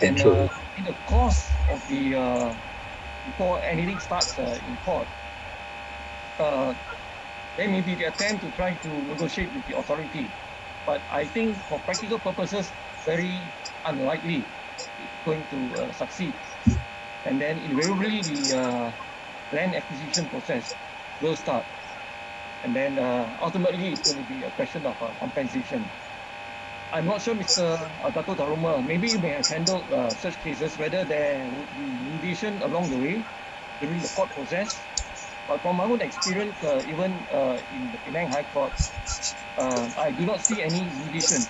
And in the course of the before anything starts in court, there may be the attempt to try to negotiate with the authority, but I think for practical purposes, very unlikely it's going to succeed. And then invariably the land acquisition process will start. And then ultimately it's going to be a question of compensation. I'm not sure, Mr. Dato' Taruma, maybe you may have handled such cases, whether there would be mediation along the way during the court process, But from my own experience, even in the Penang High Court, I do not see any mediation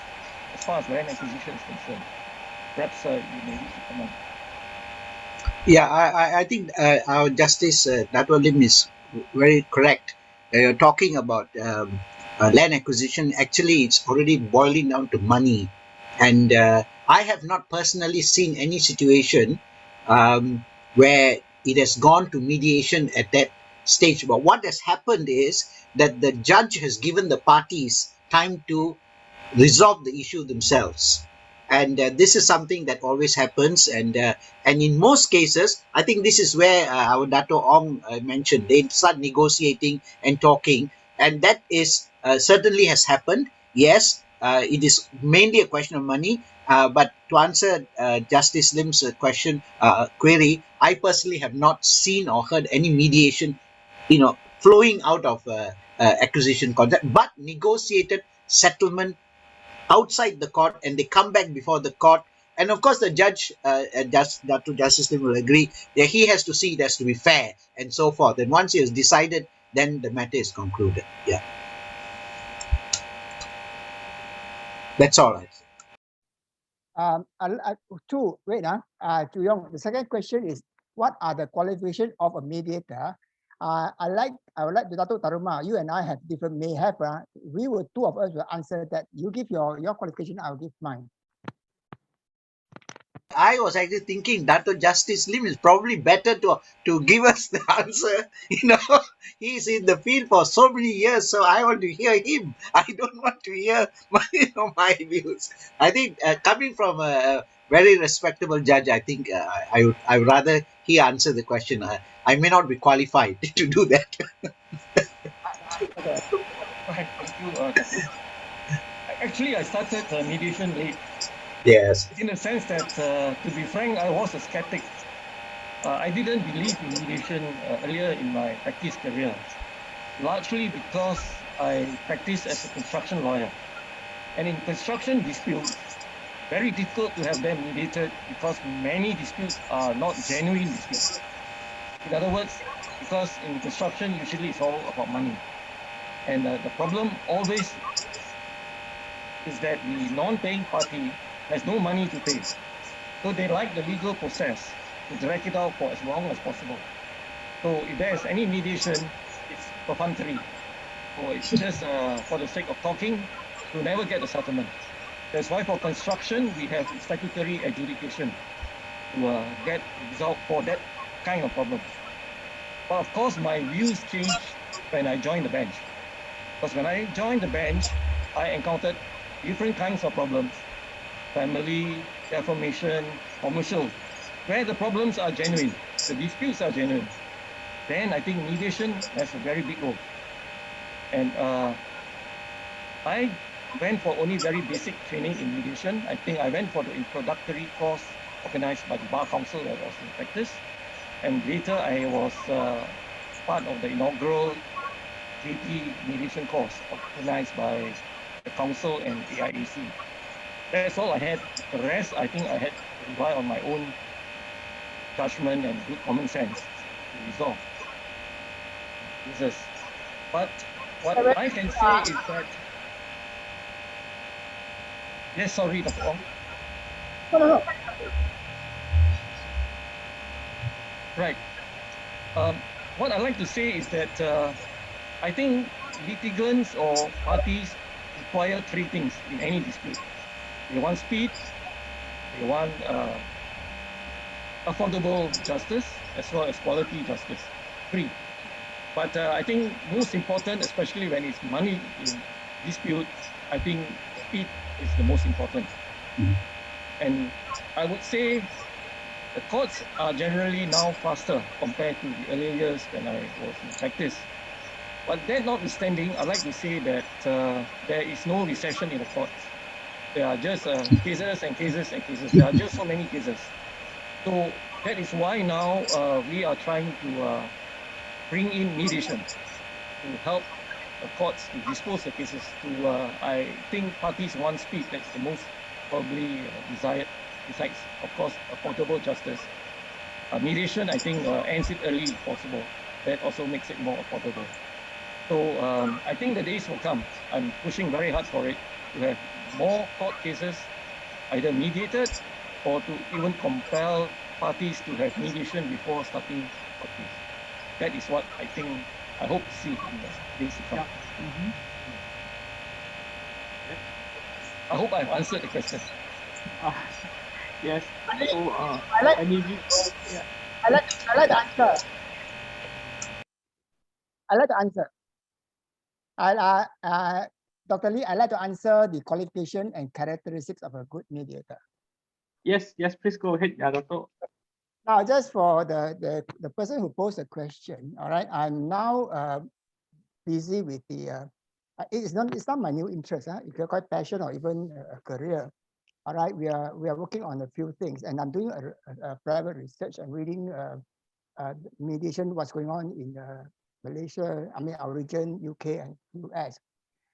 as far as land acquisition is concerned. Perhaps you may wish to comment. Yeah, I think our Justice Dato Lim is very correct. Talking about land acquisition, actually, it's already boiling down to money. And I have not personally seen any situation where it has gone to mediation at that stage. But what has happened is that the judge has given the parties time to resolve the issue themselves, and this is something that always happens, and in most cases I think this is where our Dato Ong mentioned they start negotiating and talking, and that is certainly has happened. Yes, it is mainly a question of money, but to answer Justice Lim's query, I personally have not seen or heard any mediation flowing out of acquisition contract, but negotiated settlement outside the court, and they come back before the court. And of course, the judge, Dr. Justice Lim will agree that he has to see it has to be fair and so forth. And once he has decided, then the matter is concluded. Yeah. That's all right. To Yong, the second question is, what are the qualifications of a mediator? I would like Dato Taruma, you and I have different, two of us will answer that. You give your qualification, I'll give mine. I was actually thinking Dr. Justice Lim is probably better to give us the answer. He's in the field for so many years, so I want to hear him. I don't want to hear my views. I think coming from a very respectable judge, I think I would rather he answer the question. I may not be qualified to do that. Right, thank you. Actually, I started mediation late. Yes. In the sense that, to be frank, I was a skeptic. I didn't believe in mediation earlier in my practice career, largely because I practiced as a construction lawyer. And in construction disputes, very difficult to have them mediated because many disputes are not genuine disputes. In other words, because in construction, usually it's all about money. And the problem always is that the non-paying party has no money to pay. So they like the legal process to drag it out for as long as possible. So if there's any mediation, it's perfunctory. So it's just for the sake of talking, to never get a settlement. That's why for construction, we have statutory adjudication to get result for that kind of problem. But of course, my views changed when I joined the bench. Because when I joined the bench, I encountered different kinds of problems. Family, defamation, commercial, where the problems are genuine, the disputes are genuine. Then I think mediation has a very big role. And I went for only very basic training in mediation. I think I went for the introductory course organized by the Bar Council that was in practice. And later I was part of the inaugural JP mediation course organized by the Council and AIAC. That's all I had. The rest, I think I had to rely on my own judgment and good common sense to resolve cases. But what I can say is that, yes, sorry, Dr. Ong. No. Right. What I'd like to say is that I think litigants or parties require three things in any dispute. They want speed, they want affordable justice, as well as quality justice. Three. But I think most important, especially when it's money in dispute, I think speed is the most important. Mm-hmm. And I would say the courts are generally now faster compared to the earlier years when I was in practice. But that notwithstanding, I'd like to say that there is no recession in the courts. There are just cases and cases and cases. There are just so many cases. So that is why now we are trying to bring in mediation to help the courts to dispose the cases. I think parties want speed. That's the most probably desired. Besides, of course, affordable justice. Mediation, I think, ends it early if possible. that also makes it more affordable. So I think the days will come. I'm pushing very hard for it to have more court cases either mediated or to even compel parties to have mediation before starting court case. That is what I think I hope to see in the days to come. I hope I've answered the question. Yes. So, I like- any view? I like the answer. I like the answer. Dr. Lee, I like to answer the qualification and characteristics of a good mediator. Yes, yes, please go ahead, Doctor. Now, just for the person who posed the question, all right, I'm now busy with the, it's not my new interest, if you're quite passionate or even a career, all right, we are working on a few things, and I'm doing a private research and reading mediation, what's going on in Malaysia, I mean, our region, UK and US.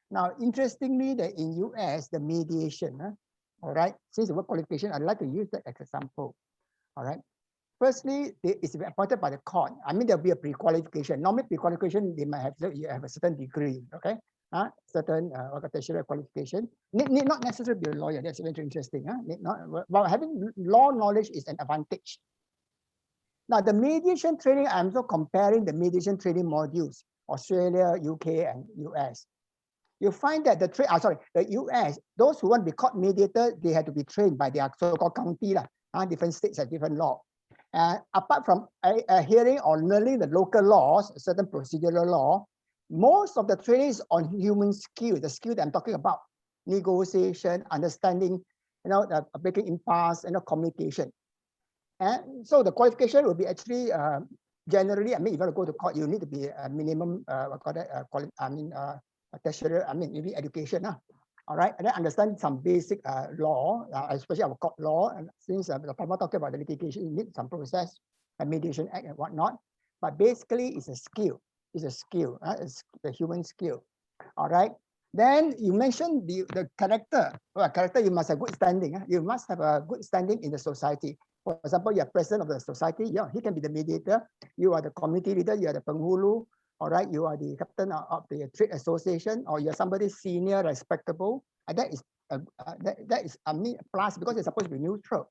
Now, interestingly, that in US, the mediation, all right, since the word qualification, I'd like to use that as an example, all right. Firstly, it's appointed by the court. I mean, there'll be a pre-qualification. Normally, pre-qualification, they might have, you have a certain degree, okay? Certain tertiary qualification. Need not necessarily be a lawyer. That's very interesting. Need not, well, having law knowledge is an advantage. Now, the mediation training, I'm also comparing the mediation training modules, Australia, UK, and US. You find that the US, those who want to be court mediator, they have to be trained by their so-called county, different states have different law. Apart from hearing or learning the local laws, certain procedural law, most of the training is on human skill, the skill that I'm talking about, negotiation, understanding, breaking impasse, communication. And so the qualification will be actually generally, I mean, if you want to go to court, you need to be a minimum, tertiary, maybe education. All right, and then understand some basic law, especially our court law. And since the Parliament talking about the litigation, you need some process, a mediation act and whatnot. But basically, it's a skill. It's a skill. It's the human skill. All right. Then you mentioned the character. Well, character, you must have good standing. You must have a good standing in the society. For example, you are president of the society. Yeah, he can be the mediator. You are the community leader. You are the penghulu. All right, you are the captain of the trade association, or you're somebody senior, respectable. And that is that is a plus because it's supposed to be neutral.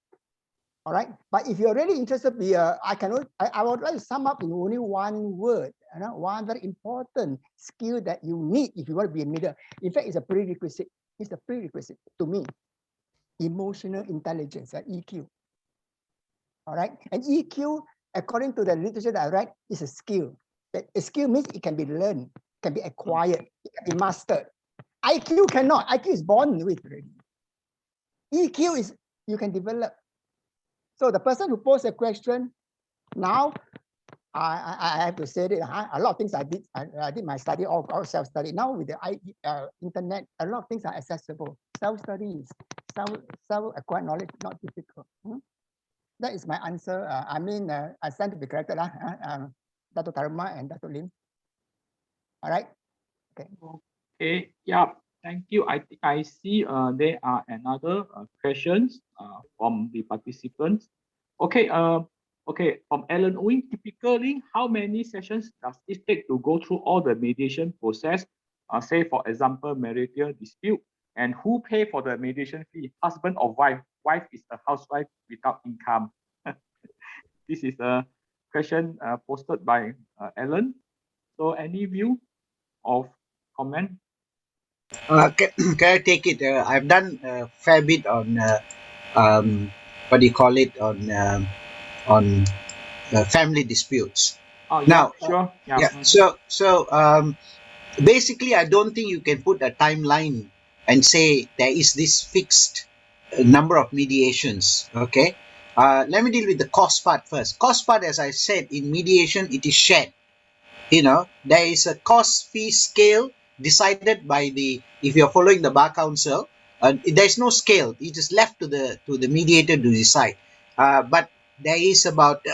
All right, but if you're really interested, I would like to sum up in only one word. One very important skill that you need if you want to be a mediator. In fact, it's a prerequisite. It's a prerequisite to me. Emotional intelligence, EQ. All right, and EQ, according to the literature that I read, is a skill. A skill means it can be learned, can be acquired, it can be mastered. IQ cannot. IQ is born with already. EQ is you can develop. So the person who posed a question, now I have to say that a lot of things I did my study, all self-study. Now with the internet, a lot of things are accessible. Self-study is self-acquired knowledge, not difficult. That is my answer. I stand to be corrected. Dato' Tarma and Dato' Lim. All right. Okay. Okay. Yeah. Thank you. I see there are another questions from the participants. Okay. Okay. From Alan Wing, typically, how many sessions does it take to go through all the mediation process? Say, for example, marital dispute, and who pay for the mediation fee? Husband or wife? Wife is a housewife without income. This is a question posted by Alan. So any view of comment? Can I take it? I've done a fair bit on what do you call it, on family disputes. Oh, yeah, Now, sure. yeah. So basically, I don't think you can put a timeline and say there is this fixed number of mediations. Okay. Let me deal with the cost part first. Cost part, as I said, in mediation, it is shared. There is a cost fee scale decided by if you're following the bar council, there's no scale. It is left to the mediator to decide. But there is about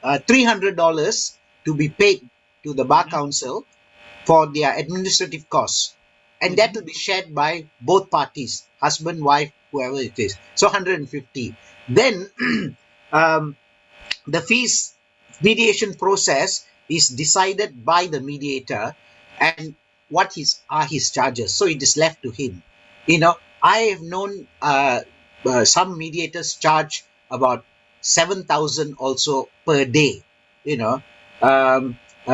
$300 to be paid to the bar council for their administrative costs, and that will be shared by both parties, husband, wife, whoever it is. So 150. Then the fees mediation process is decided by the mediator, and what are his charges. So it is left to him. You know, I have known some mediators charge about 7,000 also per day. You know,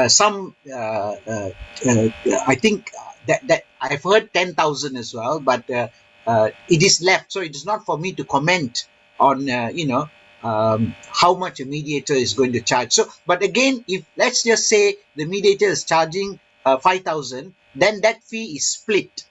some I think that I've heard 10,000 as well, but it is left. So it is not for me to comment on how much a mediator is going to charge. So, but again, if let's just say the mediator is charging 5,000, then that fee is split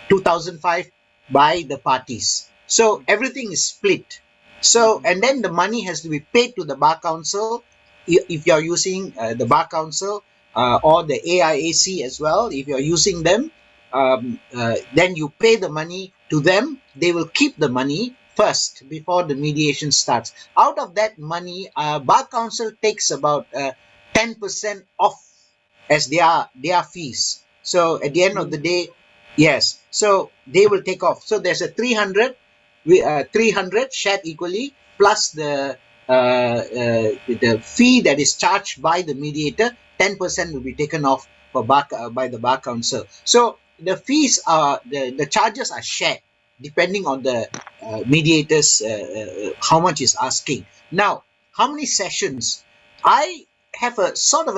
2,005 by the parties. So everything is split. So, and then the money has to be paid to the Bar Council if you're using the Bar Council or the AIAC as well. If you're using them, then you pay the money to them. They will keep the money first before the mediation starts. Out of that money, Bar Council takes about 10% off as their fees. So at the end of the day, yes, so they will take off. So there's a 300 shared equally plus the fee that is charged by the mediator. 10% will be taken off for by the Bar Council. So the fees are the charges are shared depending on the mediators how much is asking. Now, how many sessions? I have a sort of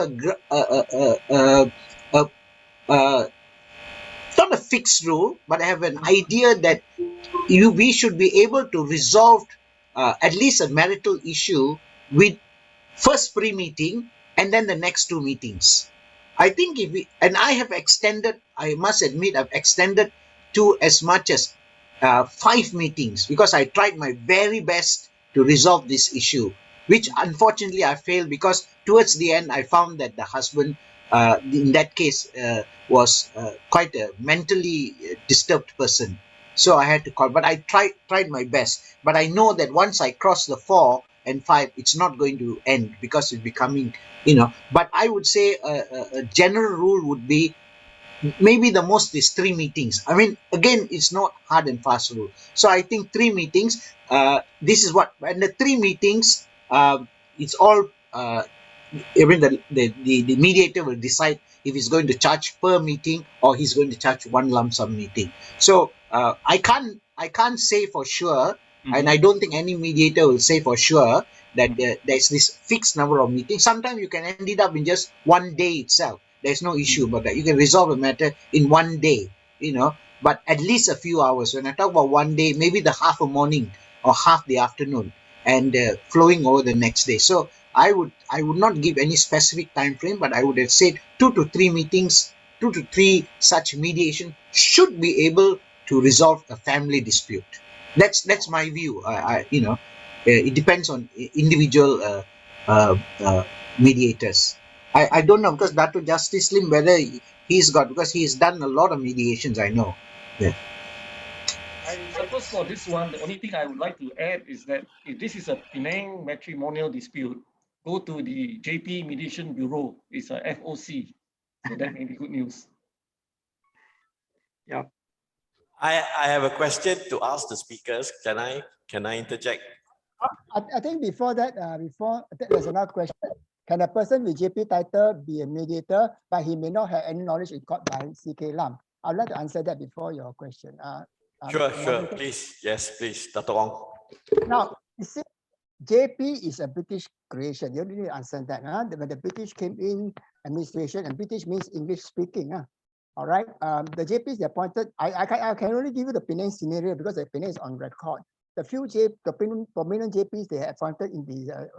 not a fixed rule, but I have an idea that we should be able to resolve at least a marital issue with first pre-meeting and then the next two meetings. I think if we, and I have extended, I must admit, I've extended to as much as 5 meetings because I tried my very best to resolve this issue, which unfortunately I failed because towards the end I found that the husband in that case was quite a mentally disturbed person. So I had to call, but I tried my best. But I know that once I cross the 4 and 5, it's not going to end because it's becoming, but I would say a general rule would be maybe the most is 3 meetings. I mean, again, it's not hard and fast rule. So I think 3 meetings, this is what, and the 3 meetings, it's all, even the mediator will decide if he's going to charge per meeting or he's going to charge one lump sum meeting. So I can't say for sure, and I don't think any mediator will say for sure that there's this fixed number of meetings. Sometimes you can end it up in just one day itself. There's no issue about that. You can resolve a matter in one day, but at least a few hours. When I talk about one day, maybe the half a morning or half the afternoon and flowing over the next day. So I would not give any specific time frame, but I would have said 2 to 3 meetings, 2 to 3 such mediation should be able to resolve a family dispute. That's my view. It depends on individual mediators. I don't know because Dato Justice Lim whether because he's done a lot of mediations. I know. Yeah. I suppose for this one, the only thing I would like to add is that if this is a Penang matrimonial dispute, go to the JP Mediation Bureau. It's a FOC. So that may be good news. Yeah. I have a question to ask the speakers. Can I interject? I think before that, there's another question. Can a person with JP title be a mediator, but he may not have any knowledge in court by CK Lam? I'd like to answer that before your question. Sure, please. Yes, please, Dr. Wong. Now, you see, JP is a British creation. You need to understand that. When the British came in administration, and British means English speaking. All right. The JPs they appointed. I can only give you the Penang scenario because the Penang is on record. The prominent JPs they appointed in the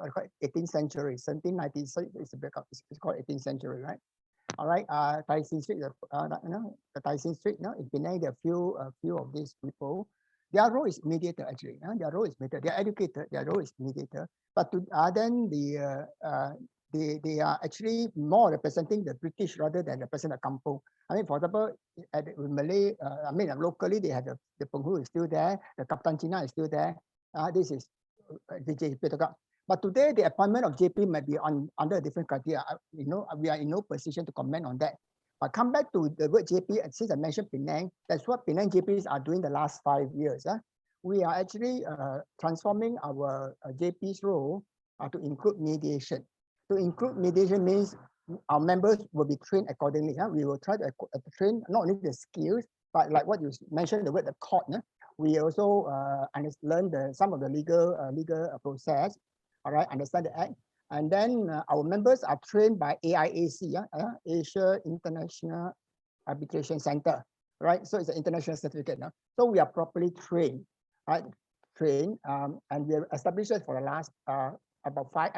18th century, 1790s. So it's called 18th century, right? All right. Tai Sin Street, the Tai Sin Street. In Penang, there are a few of these people. Their role is mediator actually. Their role is mediator. They are educated. Their role is mediator. But then they are actually more representing the British rather than represent the kampung. I mean, for example, at Malay, locally they have the Penghulu is still there, the Kaptan Cina is still there. This is the JP. But today the appointment of JP might be under a different criteria. We are in no position to comment on that. But come back to the word JP, and since I mentioned Penang, that's what Penang JPs are doing the last 5 years. We are actually transforming our JP's role to include mediation. To include mediation means our members will be trained accordingly. We will try to train not only the skills, but like what you mentioned, the word the court. We also learn some of the legal process. All right, understand the act, and then our members are trained by AIAC, Asia International Arbitration Center. Right, so it's an international certificate. So we are properly trained. Right, and we have established it for the last about 5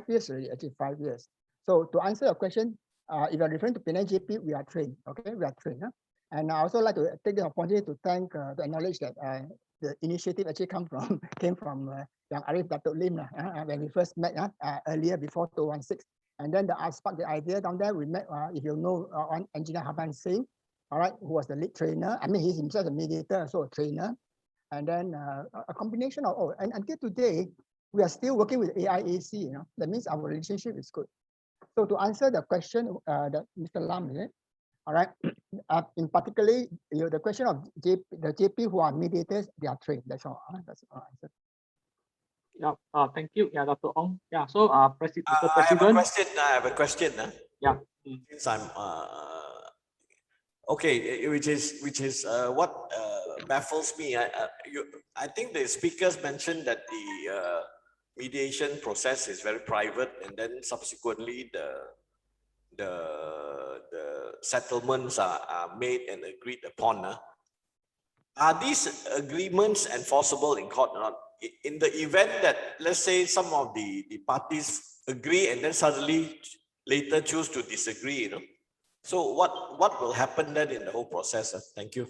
years already, actually 5 years. So to answer your question, if you're referring to Penang JP, we are trained. Okay, we are trained. And I also like to take the opportunity to to acknowledge that the initiative actually came from Yang Arif Datuk Lim when we first met earlier before 2016. And then I sparked the idea down there. We met, if you know, on Engineer Haban Singh, all right, who was the lead trainer. I mean, he's himself a mediator, so a trainer. And then a combination of, and until today, we are still working with AIAC, that means our relationship is good. So to answer the question that Mr. Lam, is it? All right, in particularly, the question of the JP who are mediators, they are trained, that's all. That's our answer. Yeah, thank you. Yeah, Dr. Ong. Yeah, so Mr. President. I have a question. Yeah. Since I'm okay, which is what baffles me. I think the speakers mentioned that the mediation process is very private, and then subsequently the settlements are made and agreed upon. Are these agreements enforceable in court or not? In the event that, let's say, some of the parties agree and then suddenly later choose to disagree, so what will happen then in the whole process? Thank you.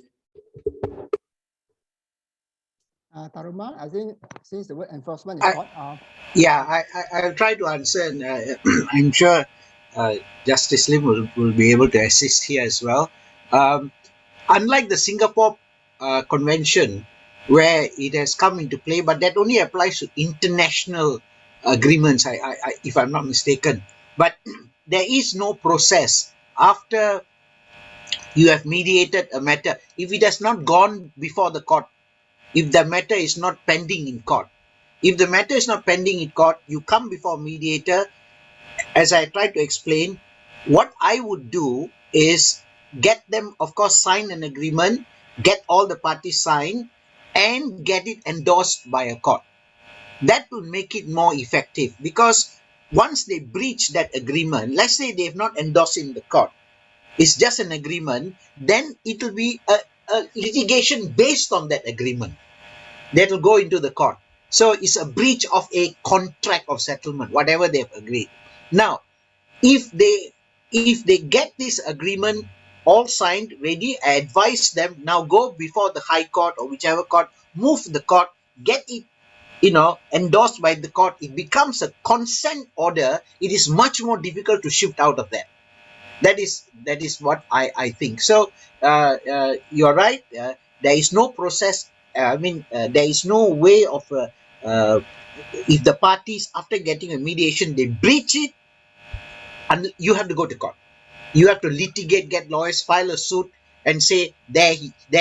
Taruma, I think since the word enforcement is not. Yeah, I'll try to answer, and I'm sure Justice Lim will be able to assist here as well. Unlike the Singapore Convention, where it has come into play, but that only applies to international agreements, if I'm not mistaken. But there is no process after you have mediated a matter. If it has not gone before the court, if the matter is not pending in court, if the matter is not pending in court, you come before a mediator. As I tried to explain, what I would do is get them, of course, sign an agreement, get all the parties signed, and get it endorsed by a court. That will make it more effective, because once they breach that agreement, let's say they have not endorsed in the court, it's just an agreement, then it will be a litigation based on that agreement that will go into the court. So it's a breach of a contract of settlement, whatever they have agreed. Now, if they get this agreement all signed, ready, I advise them, now go before the High Court or whichever court, move the court, get it, endorsed by the court. It becomes a consent order. It is much more difficult to shift out of that. That is what I think. So you're right. There is no process. There is no way of if the parties, after getting a mediation, they breach it, and you have to go to court. You have to litigate, get lawyers, file a suit, and say, there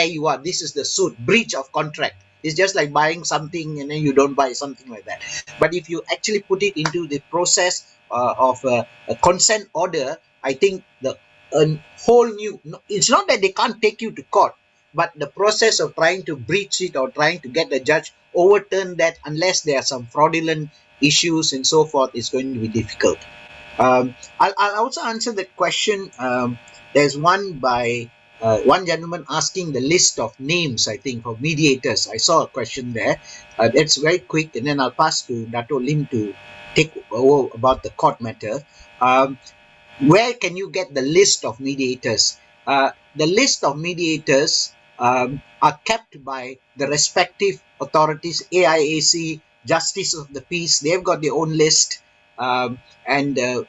you are. This is the suit, breach of contract. It's just like buying something and then you don't buy something like that. But if you actually put it into the process of a consent order, I think a whole new. It's not that they can't take you to court, but the process of trying to breach it or trying to get the judge overturn that, unless there are some fraudulent issues and so forth, is going to be difficult. I'll also answer the question. There's one by one gentleman asking the list of names, I think, for mediators. I saw a question there. That's very quick, and then I'll pass to Dato' Lim to take over about the court matter. Where can you get the list of mediators? The list of mediators are kept by the respective authorities, AIAC, Justice of the Peace. They've got their own list, and the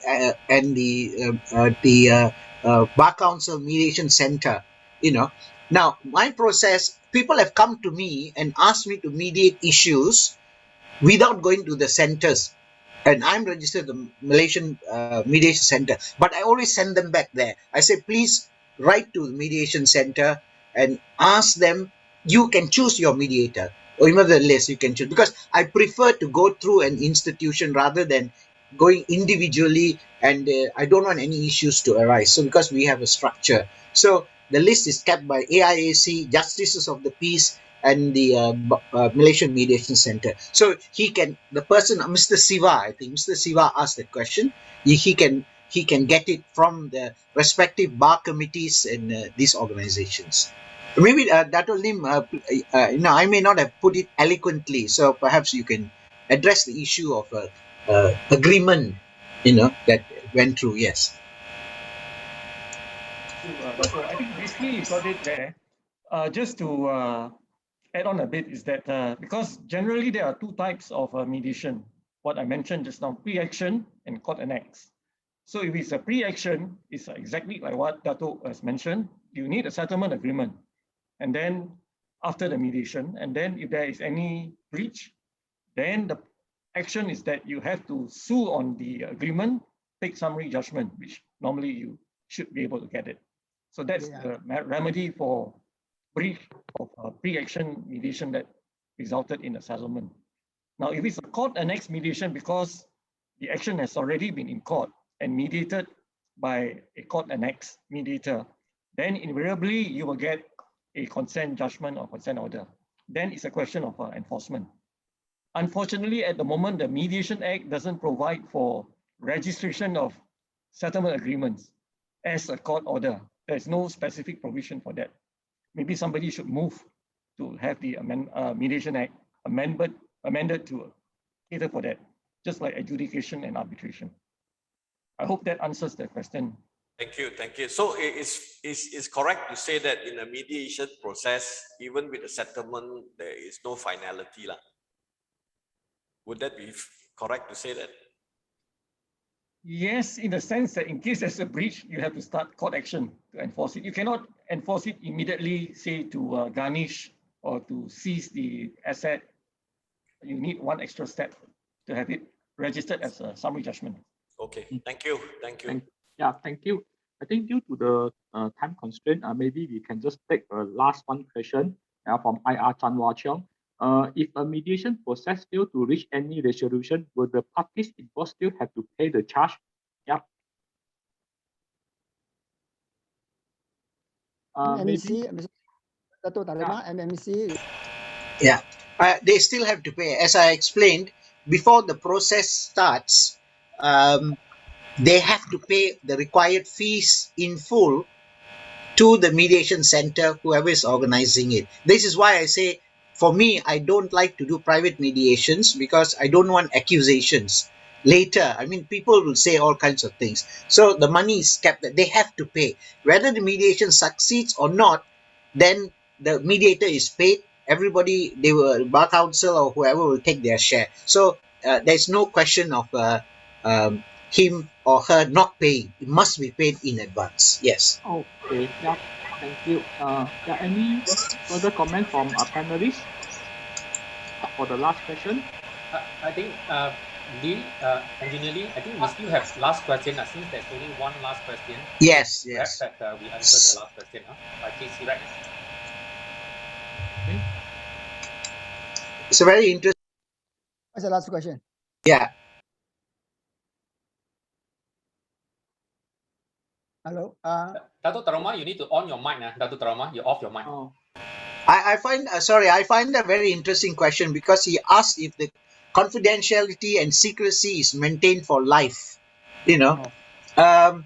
Bar Council Mediation Center. Now my process. People have come to me and asked me to mediate issues without going to the centers. And I'm registered at the Malaysian Mediation Center, but I always send them back there. I say, please write to the Mediation Center and ask them, you can choose your mediator, or even the list you can choose, because I prefer to go through an institution rather than going individually, and I don't want any issues to arise. So because we have a structure, so the list is kept by AIAC, Justices of the Peace, and the Malaysian Mediation Center. So the person, Mr. Siva, I think Mr. Siva asked the question. He can get it from the respective bar committees in these organizations. Maybe Dato' Lim, I may not have put it eloquently, so perhaps you can address the issue of agreement, that went through. Yes. So I think basically you got it there. Just to add on a bit is that because generally there are two types of mediation. What I mentioned just now, pre-action and court annex. So if it's a pre-action, it's exactly like what Dato' has mentioned. You need a settlement agreement. And then after the mediation, and then if there is any breach, then the action is that you have to sue on the agreement, take summary judgment, which normally you should be able to get it. So that's the remedy for breach of pre-action mediation that resulted in a settlement. Now, if it's a court annex mediation, because the action has already been in court and mediated by a court annex mediator, then invariably you will get a consent judgment or consent order. Then it's a question of enforcement. Unfortunately, at the moment, the Mediation Act doesn't provide for registration of settlement agreements as a court order. There's no specific provision for that. Maybe somebody should move to have the Mediation Act amended to cater for that, just like adjudication and arbitration. I hope that answers the question. Thank you, thank you. So it's correct to say that in a mediation process, even with a settlement, there is no finality lah. Would that be correct to say that? Yes, in the sense that in case there's a breach, you have to start court action to enforce it. You cannot enforce it immediately, say to garnish or to seize the asset. You need one extra step to have it registered as a summary judgment. Okay, thank you, thank you. Thank you. I think due to the time constraint, maybe we can just take a last one question from IR Chan Wah Cheong. If a mediation process fails to reach any resolution, will the parties involved still have to pay the charge? Yeah. MMC, Dato' Tarema, MMC. Yeah, they still have to pay. As I explained, before the process starts, they have to pay the required fees in full to the mediation center, whoever is organizing it. This is why I say, for me, I don't like to do private mediations because I don't want accusations later. I mean, people will say all kinds of things. So the money is kept, that they have to pay. Whether the mediation succeeds or not, then the mediator is paid. Everybody, bar council or whoever will take their share. So there's no question of him or her not paying. It must be paid in advance. Yes. Okay. Yeah. Thank you. Any further comment from our panelists for the last question? I think, Engineer Lee, I think we still have last question. Since there's only one last question. Yes. Perhaps that we answer the last question by KC, right? Okay. It's a very interesting. What's the last question? Yeah. Hello. Dato' Taroma, you need to on your mic now. Dato' Taroma, you're off your mic. Oh. I find a very interesting question because he asked if the confidentiality and secrecy is maintained for life. I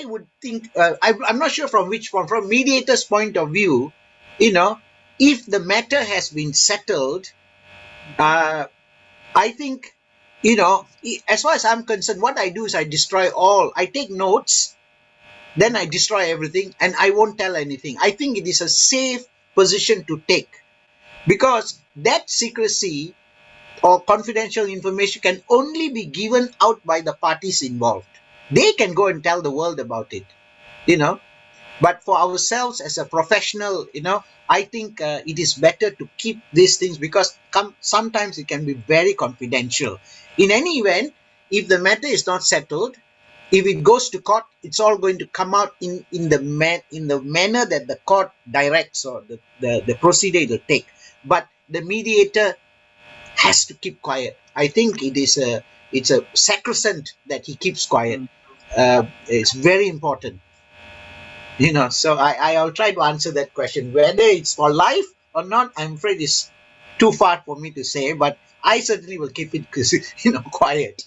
would think I'm not sure from which one. From mediator's point of view, if the matter has been settled, I think, as far as I'm concerned, what I do is I destroy all. I take notes, then I destroy everything, and I won't tell anything. I think it is a safe position to take because that secrecy or confidential information can only be given out by the parties involved. They can go and tell the world about it, But for ourselves as a professional, I think it is better to keep these things because sometimes it can be very confidential. In any event, if the matter is not settled, if it goes to court, it's all going to come out in the manner that the court directs or the procedure it will take. But the mediator has to keep quiet. I think it's a sacrosanct that he keeps quiet. It's very important, so I'll try to answer that question. Whether it's for life or not, I'm afraid it's too far for me to say, but I certainly will keep it quiet.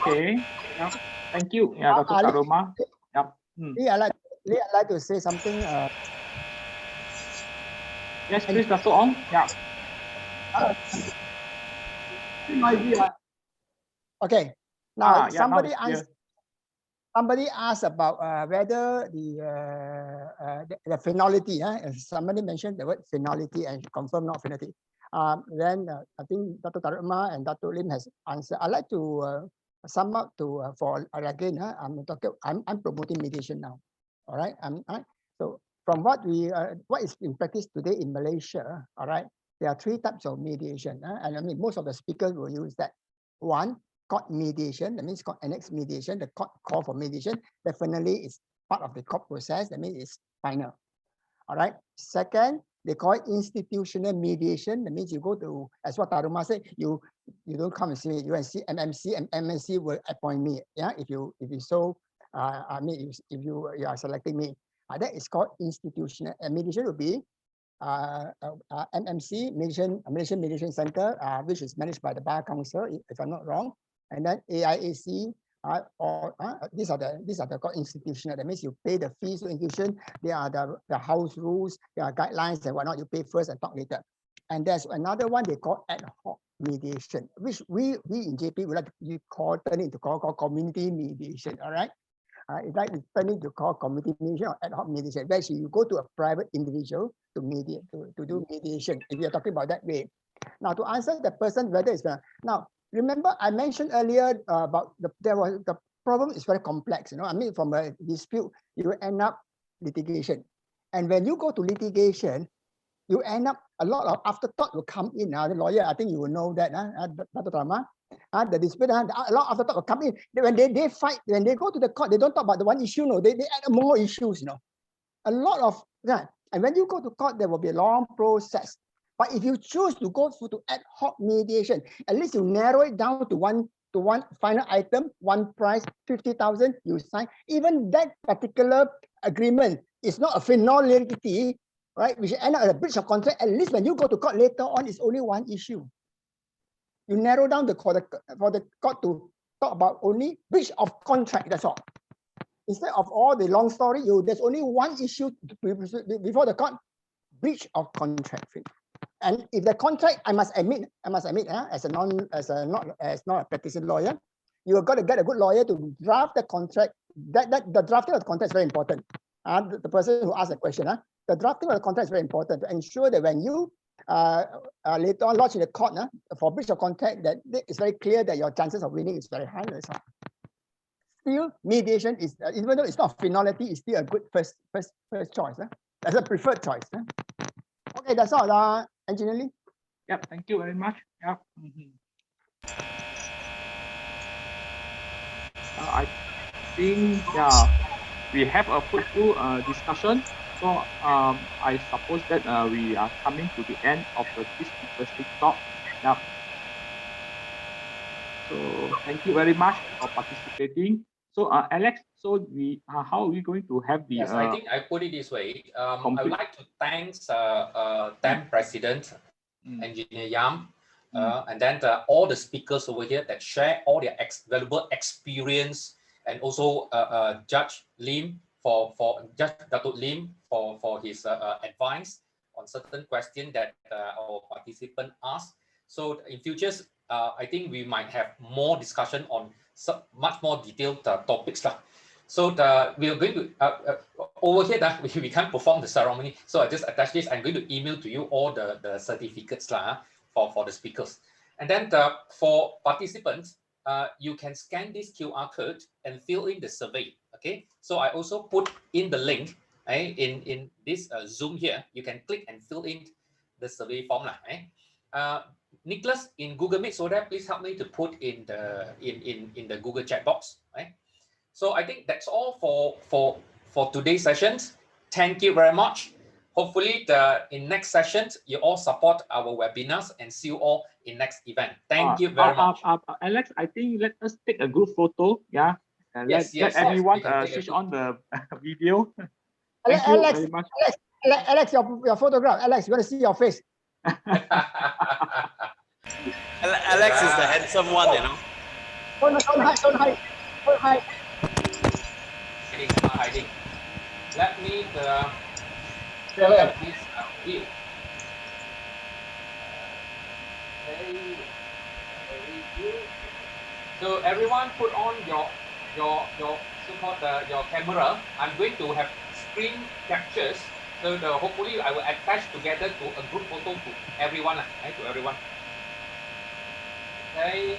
Okay. Yeah. Thank you. Yeah, Dr. Karoma. Yeah. Lee, I'd like to say something. Yes, please, Dr. Ong. Yeah. Okay. Now somebody asked about whether the finality. Somebody mentioned the word finality and confirm not finality. Then I think Dr. Karoma and Dr. Lim has answered. I'd like to sum up for again. I'm promoting mediation now. All right. So from what is in practice today in Malaysia, all right, there are 3 types of mediation, and I mean most of the speakers will use that. One, court mediation, that means court annex mediation. The court call for mediation definitely is part of the court process. That means it's final. All right. Second, they call it institutional mediation. That means you go to, as what Taruma said, you don't come and see me. You and see MMC, and MMC will appoint me. Yeah, if you so, I mean, if you are selecting me, that is called institutional. And mediation will be MMC, Malaysian Mediation Center, which is managed by the Bar Council, if I'm not wrong, and then AIAC. These are the called institutional. That means you pay the fees to institution. They are the house rules, there are guidelines and whatnot. You pay first and talk later. And there's another one they call ad hoc mediation, which we in JP would like to turn into call community mediation. All right. It's like turning to call community mediation or ad hoc mediation, where you go to a private individual to mediate, to do mediation, if you're talking about that way. Now, to answer the person whether it's now, remember I mentioned earlier about the problem is very complex. I mean, from a dispute, you end up litigation. And when you go to litigation, you end up, a lot of afterthought will come in. The lawyer, I think you will know that, Dr. Rama. The dispute, a lot of afterthought will come in. When they fight, when they go to the court, they don't talk about the one issue, no, they add more issues, a lot of that. And when you go to court, there will be a long process. But if you choose to go to ad hoc mediation, at least you narrow it down to one final item, one price, 50,000, you sign. Even that particular agreement is not a finality, right? Which end up a breach of contract. At least when you go to court later on, it's only one issue. You narrow down for the court to talk about only breach of contract. That's all. Instead of all the long story, there's only one issue before the court: breach of contract. And if the contract, I must admit, as not a practicing lawyer, you have got to get a good lawyer to draft the contract. The drafting of the contract is very important. The person who asked the question, the drafting of the contract is very important to ensure that when you later on lodge in the court for breach of contract, that it's very clear that your chances of winning is very high. Still, mediation is, even though it's not finality, it's still a good first choice. That's a preferred choice. Okay, that's all. Engineer Lee. Yep, thank you very much. Yep. I think we have a fruitful discussion. So I suppose that we are coming to the end of this interesting talk. Yeah. So thank you very much for participating. So Alex, so how are we going to have the? Yes, I think I put it this way. I would like to thank TAM President, Engineer Yam, and then all the speakers over here that share all their valuable experience, and also Judge Lim for Judge Datuk Lim for his advice on certain questions that our participant asked. So in futures, I think we might have more discussion on much more detailed topics. So we are going to, over here, we can't perform the ceremony. So I just attach this. I'm going to email to you all the certificates for the speakers. And then for participants, you can scan this QR code and fill in the survey. Okay. So I also put in the link in this Zoom here. You can click and fill in the survey form. Nicholas in Google Meet, so that please help me to put in the Google chat box. Right. So I think that's all for today's sessions. Thank you very much. hopefully in next sessions, you all support our webinars and see you all in next event. Thank you very much. Alex, I think let us take a group photo. Yeah. And Yes, let yes, everyone we can take a switch group. on the video. Thank you Alex, very much. Alex, your photograph. Alex, you want to see your face? Alex is the handsome one, you know. Don't hide, don't hide, don't hide. Hiding, not hiding. Let me share this view. Okay, very good. So everyone, put on your so-called your camera. I'm going to have screen captures. So hopefully I will attach together to a group photo to everyone, right? To everyone. Okay.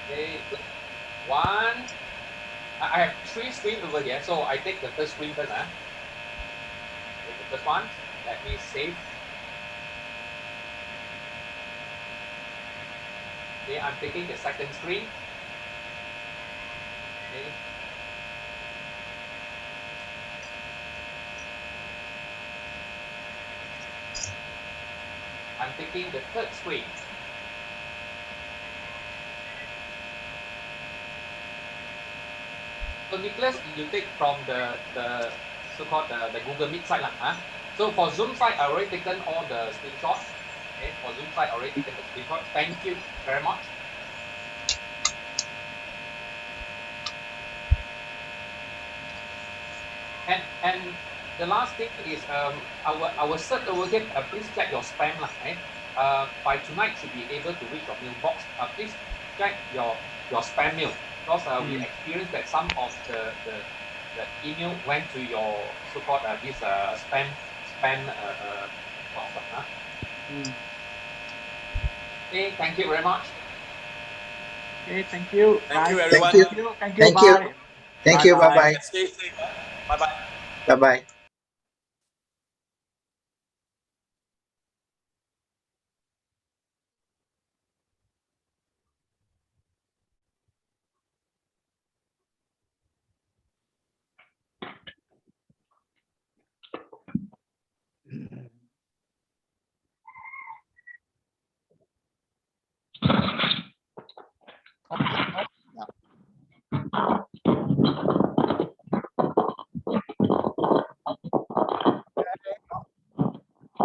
Okay. One. I have 3 screens over here, so I take the first screen first. Okay, the first one. Let me save. Okay, I'm taking the second screen. Okay. I'm taking the third screen. So Nicholas, you take from the so-called the Google Meet site lah. Huh? So for Zoom site, I already taken all the screenshots. Okay, for Zoom site, I already taken the screenshot. Thank you very much. And the last thing is our cert over here. Please check your spam lah. By tonight should be able to reach your mailbox. Please check your spam mail because we experienced that some of the email went to your so-called this spam box. Okay, thank you very much. Okay, thank you. Thank you, Guys. everyone. Thank you. Thank you. Thank you. Bye. Thank you. Bye-bye. Bye-bye. Stay safe. Bye-bye. Bye-bye.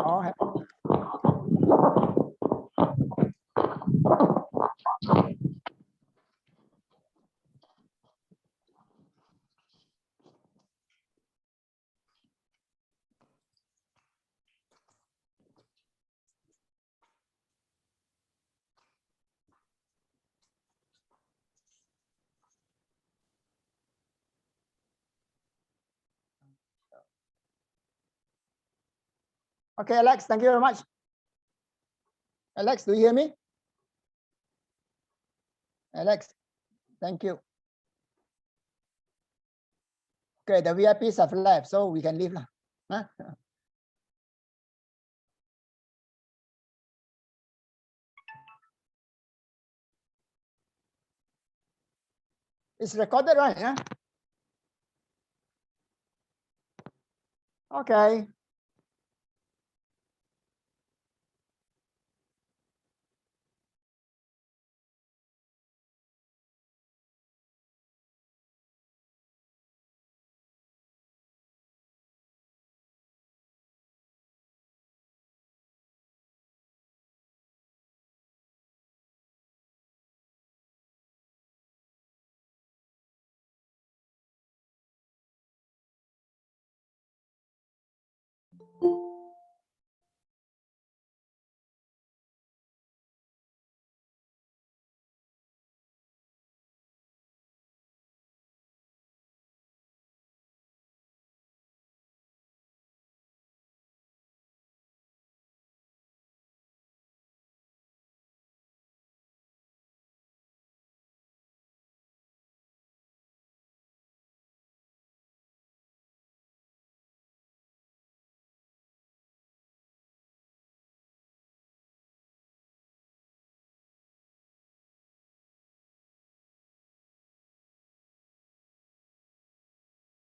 Oh, okay, Alex, thank you very much. Alex, do you hear me? Alex, thank you. Okay, the VIPs have left, so we can leave. Huh? It's recorded, right? Yeah. Okay.